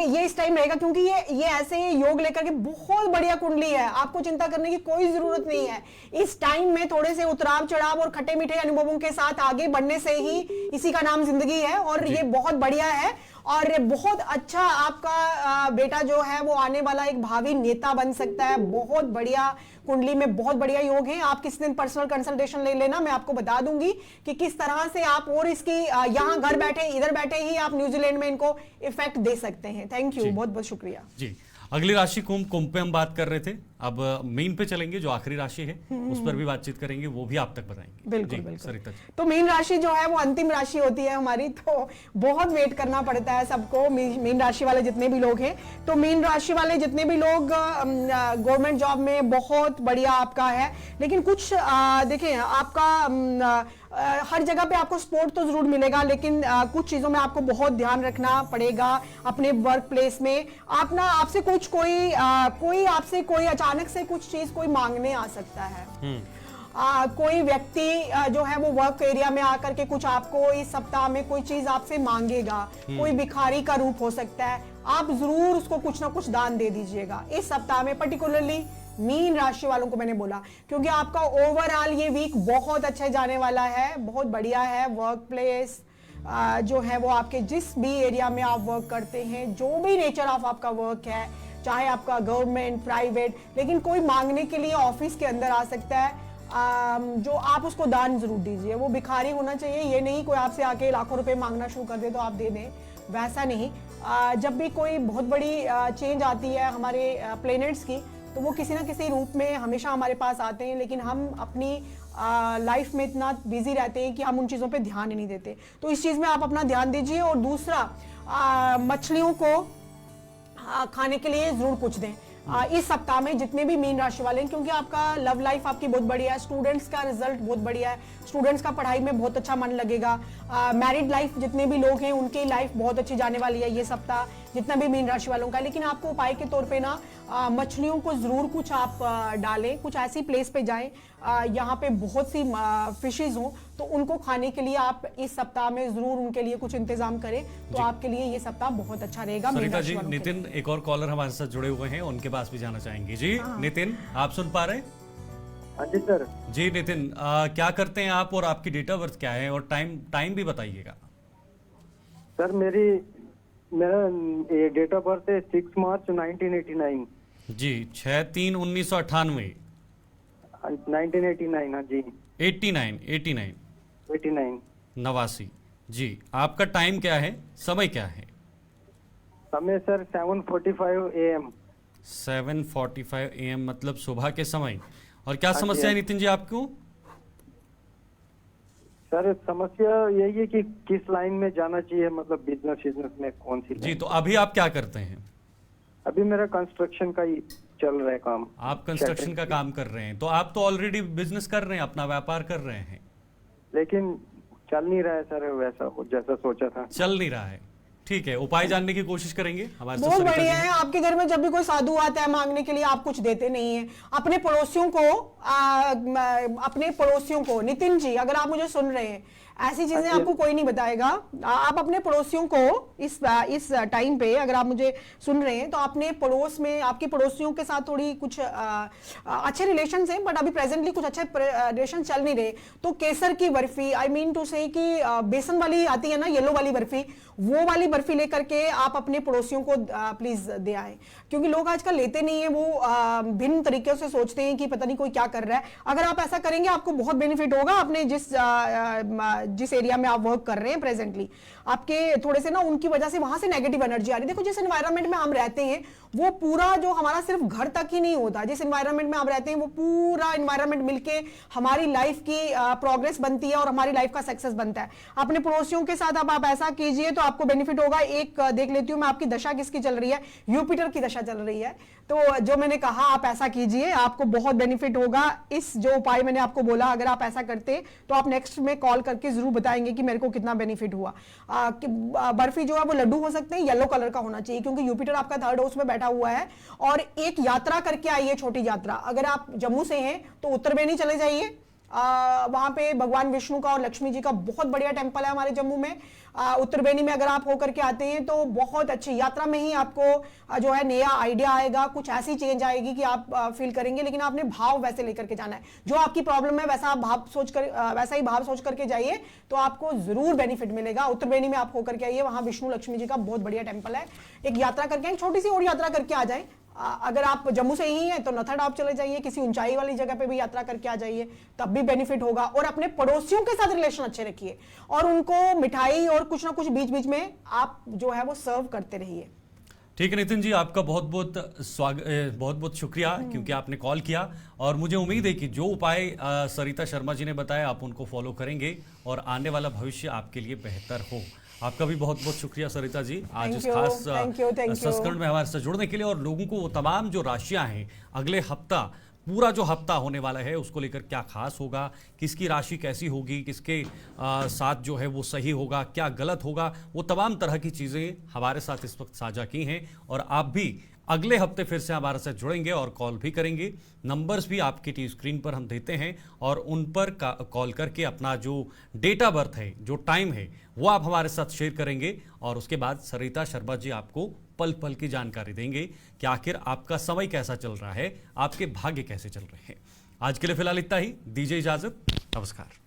ये इस टाइम रहेगा, क्योंकि ये ऐसे योग लेकर के बहुत बढ़िया कुंडली है। आपको चिंता करने की कोई जरूरत नहीं है। इस टाइम में थोड़े से उतराव चढ़ाव और खट्टे मीठे अनुभवों के साथ आगे बढ़ने से ही इसी का नाम जिंदगी है, और ये बहुत बढ़िया है। और बहुत अच्छा आपका बेटा जो है वो आने वाला एक भावी नेता बन सकता है। बहुत बढ़िया कुंडली में बहुत बढ़िया योग है। आप किसी दिन पर्सनल कंसल्टेशन ले लेना, मैं आपको बता दूंगी कि किस तरह से आप और इसकी यहाँ घर बैठे इधर बैठे ही आप न्यूजीलैंड में इनको इफेक्ट दे सकते हैं। थैंक यू, बहुत बहुत शुक्रिया जी। अगली राशि कुंभ पे हम बात कर रहे थे। अब मीन पे चलेंगे, जो आखिरी राशि है उस पर भी बातचीत करेंगे, वो भी आप तक बताएंगे। बिल्कुल जी, बिल्कुल। सरिता जी। तो मीन राशि जो है वो अंतिम राशि होती है हमारी, तो बहुत वेट करना पड़ता है सबको, मीन राशि वाले जितने भी लोग हैं। तो मीन राशि वाले जितने भी लोग गवर्नमेंट जॉब में बहुत बढ़िया आपका है, लेकिन कुछ देखें आपका हर जगह पे आपको सपोर्ट तो जरूर मिलेगा, लेकिन कुछ चीजों में आपको बहुत ध्यान रखना पड़ेगा अपने वर्क प्लेस में। आप ना आपसे कोई आपसे कोई अचानक से कुछ चीज कोई मांगने आ सकता है। कोई व्यक्ति जो है वो वर्क एरिया में आकर के कुछ आपको इस सप्ताह में कोई चीज आपसे मांगेगा, कोई भिखारी का रूप हो सकता है, आप जरूर उसको कुछ ना कुछ दान दे दीजिएगा इस सप्ताह में, पर्टिकुलरली मीन राशि वालों को मैंने बोला, क्योंकि आपका ओवरऑल ये वीक बहुत अच्छा जाने वाला है, बहुत बढ़िया है। वर्क प्लेस जो है वो आपके जिस भी एरिया में आप वर्क करते हैं, जो भी नेचर ऑफ आपका वर्क है, चाहे आपका गवर्नमेंट प्राइवेट, लेकिन कोई मांगने के लिए ऑफिस के अंदर आ सकता है, जो आप उसको दान जरूर दीजिए। वो भिखारी होना चाहिए, ये नहीं कोई आपसे आके लाखों रुपए मांगना शुरू कर दे तो आप दे दें, वैसा नहीं। जब भी कोई बहुत बड़ी चेंज आती है हमारे प्लैनेट्स की, तो वो किसी ना किसी रूप में हमेशा हमारे पास आते हैं, लेकिन हम अपनी लाइफ में इतना बिजी रहते हैं कि हम उन चीज़ों पे ध्यान ही नहीं देते। तो इस चीज़ में आप अपना ध्यान दीजिए। और दूसरा, मछलियों को खाने के लिए जरूर कुछ दें इस सप्ताह में, जितने भी मीन राशि वाले हैं, क्योंकि आपका लव लाइफ आपकी बहुत बढ़िया है, स्टूडेंट्स का रिजल्ट बहुत बढ़िया है, स्टूडेंट्स का पढ़ाई में बहुत अच्छा मन लगेगा। मैरिड लाइफ जितने भी लोग हैं उनकी लाइफ बहुत अच्छी जाने वाली है ये सप्ताह, जितना भी मीन राशि वालों का। लेकिन आपको उपाय के तौर पे ना मछलियों को जरूर कुछ आप डालें, कुछ ऐसी प्लेस पे जाएं यहाँ पे बहुत सी फिशेज हों, तो उनको खाने के लिए आप इस सप्ताह में जरूर उनके लिए कुछ इंतजाम करें, तो आपके लिए ये सप्ताह बहुत अच्छा रहेगा। सरिता जी, नितिन एक और कॉलर हमारे साथ जुड़े हुए हैं, उनके पास भी जाना चाहेंगे। जी नितिन, आप सुन पा रहे हैं? हाँ जी सर। जी नितिन, क्या करते हैं आप और आपकी डेट ऑफ बर्थ क्या है, और टाइम भी बताइएगा। सर मेरा डेट ऑफ बर्थ है 6 मार्च 1989। जी 6/3/1998। 1989, हाँ जी। 89 89। जी आपका टाइम क्या है, समय क्या है? समय सर 7:45 AM। 7:45 AM मतलब सुबह के समय। और क्या समस्या है नितिन जी आपको? सर समस्या यही है कि किस लाइन में जाना चाहिए, मतलब बिजनेस में कौन सी जी, लाइन? तो अभी आप क्या करते हैं? अभी मेरा कंस्ट्रक्शन का ही चल रहा है काम। आप कंस्ट्रक्शन का काम कर रहे हैं, तो आप तो ऑलरेडी बिजनेस कर रहे हैं, अपना व्यापार कर रहे हैं, लेकिन चल नहीं रहा है सर वैसा जैसा सोचा था। चल नहीं रहा है। ठीक है, उपाय जानने की कोशिश करेंगे हमारे साथ बहुत सरिता बढ़िया जी। है। आपके घर में जब भी कोई साधु आता है मांगने के लिए, आप कुछ देते नहीं है अपने पड़ोसियों को। नितिन जी, अगर आप मुझे सुन रहे हैं, ऐसी चीजें आपको कोई नहीं बताएगा। आप अपने पड़ोसियों को इस टाइम पे, अगर आप मुझे सुन रहे हैं, तो अपने पड़ोस में आपके पड़ोसियों के साथ थोड़ी कुछ अच्छे रिलेशंस हैं, बट अभी प्रेजेंटली कुछ अच्छे रिलेशन चल नहीं रहे, तो केसर की बर्फी, आई मीन टू से कि बेसन वाली आती है ना, येलो वाली बर्फी, वो वाली बर्फी लेकर के आप अपने पड़ोसियों को प्लीज दे आए, क्योंकि लोग आजकल लेते नहीं है, वो भिन्न तरीके से सोचते हैं कि पता नहीं कोई क्या कर रहा है। अगर आप ऐसा करेंगे आपको बहुत बेनिफिट होगा। अपने जिस एरिया में आप वर्क कर रहे हैं प्रेजेंटली, आपके थोड़े से ना उनकी वजह से वहां से नेगेटिव एनर्जी आ रही है। देखो, जिस एनवायरनमेंट में हम रहते हैं वो पूरा जो हमारा सिर्फ घर तक ही नहीं होता, जिस एनवायरनमेंट में हम रहते हैं वो पूरा एनवायरनमेंट मिलके हमारी लाइफ की प्रोग्रेस बनती है और हमारी लाइफ का सक्सेस बनता है। अपने पड़ोसियों के साथ अब आप ऐसा कीजिए तो आपको बेनिफिट होगा। एक देख लेती हूं मैं, आपकी दशा किसकी चल रही है? यूपिटर की दशा चल रही है, तो जो मैंने कहा आप ऐसा कीजिए, आपको बहुत बेनिफिट होगा। इस जो उपाय मैंने आपको बोला, अगर आप ऐसा करते तो आप नेक्स्ट में कॉल करके जरूर बताएंगे कि मेरे को कितना बेनिफिट हुआ। बर्फी जो है वो लड्डू हो सकते हैं, येलो कलर का होना चाहिए, क्योंकि यूपिटर आपका 3rd हाउस में बैठा हुआ है। और एक यात्रा करके आइए, छोटी यात्रा। अगर आप जम्मू से हैं तो उत्तरबेनी चले जाइए, वहां पे भगवान विष्णु का और लक्ष्मी जी का बहुत बढ़िया टेम्पल है हमारे जम्मू में। उत्तरबेनी में अगर आप होकर के आते हैं तो बहुत अच्छी यात्रा में ही आपको जो है नया आइडिया आएगा, कुछ ऐसी चेंज आएगी कि आप फील करेंगे। लेकिन आपने भाव वैसे लेकर के जाना है, जो आपकी प्रॉब्लम है वैसा आप वैसा ही भाव सोच करके जाइए, तो आपको जरूर बेनिफिट मिलेगा। उत्तरबेनी में आप होकर के आइए, वहां विष्णु लक्ष्मी जी का बहुत बढ़िया टेम्पल है। एक यात्रा करके आए, छोटी सी और यात्रा करके आ जाए। अगर आप जम्मू से ही हैं तो नथड़ आप चले जाइए, किसी ऊंचाई वाली जगह पे भी यात्रा करके आ जाइए, तब भी बेनिफिट होगा। और अपने पड़ोसियों के साथ रिलेशन अच्छे रखिए और उनको मिठाई और कुछ ना कुछ बीच बीच में आप जो है वो सर्व करते रहिए। ठीक है नितिन जी, आपका बहुत बहुत स्वागत, बहुत बहुत शुक्रिया क्योंकि आपने कॉल किया और मुझे उम्मीद है कि जो उपाय सरिता शर्मा जी ने बताया आप उनको फॉलो करेंगे और आने वाला भविष्य आपके लिए बेहतर हो। आपका भी बहुत बहुत शुक्रिया सरिता जी, आज इस खास संस्करण में हमारे साथ जुड़ने के लिए और लोगों को वो तमाम जो राशियां हैं अगले हफ्ता, पूरा जो हफ्ता होने वाला है उसको लेकर क्या खास होगा, किसकी राशि कैसी होगी, किसके साथ जो है वो सही होगा, क्या गलत होगा, वो तमाम तरह की चीज़ें हमारे साथ इस वक्त साझा की हैं और आप भी अगले हफ्ते फिर से हमारे साथ जुड़ेंगे और कॉल भी करेंगे। नंबर्स भी आपकी टी स्क्रीन पर हम देते हैं और उन पर कॉल करके अपना जो डेट ऑफ बर्थ है, जो टाइम है, वो आप हमारे साथ शेयर करेंगे और उसके बाद सरिता शर्मा जी आपको पल पल की जानकारी देंगे कि आखिर आपका समय कैसा चल रहा है, आपके भाग्य कैसे चल रहे हैं। आज के लिए फिलहाल इतना ही, दीजिए इजाजत, नमस्कार।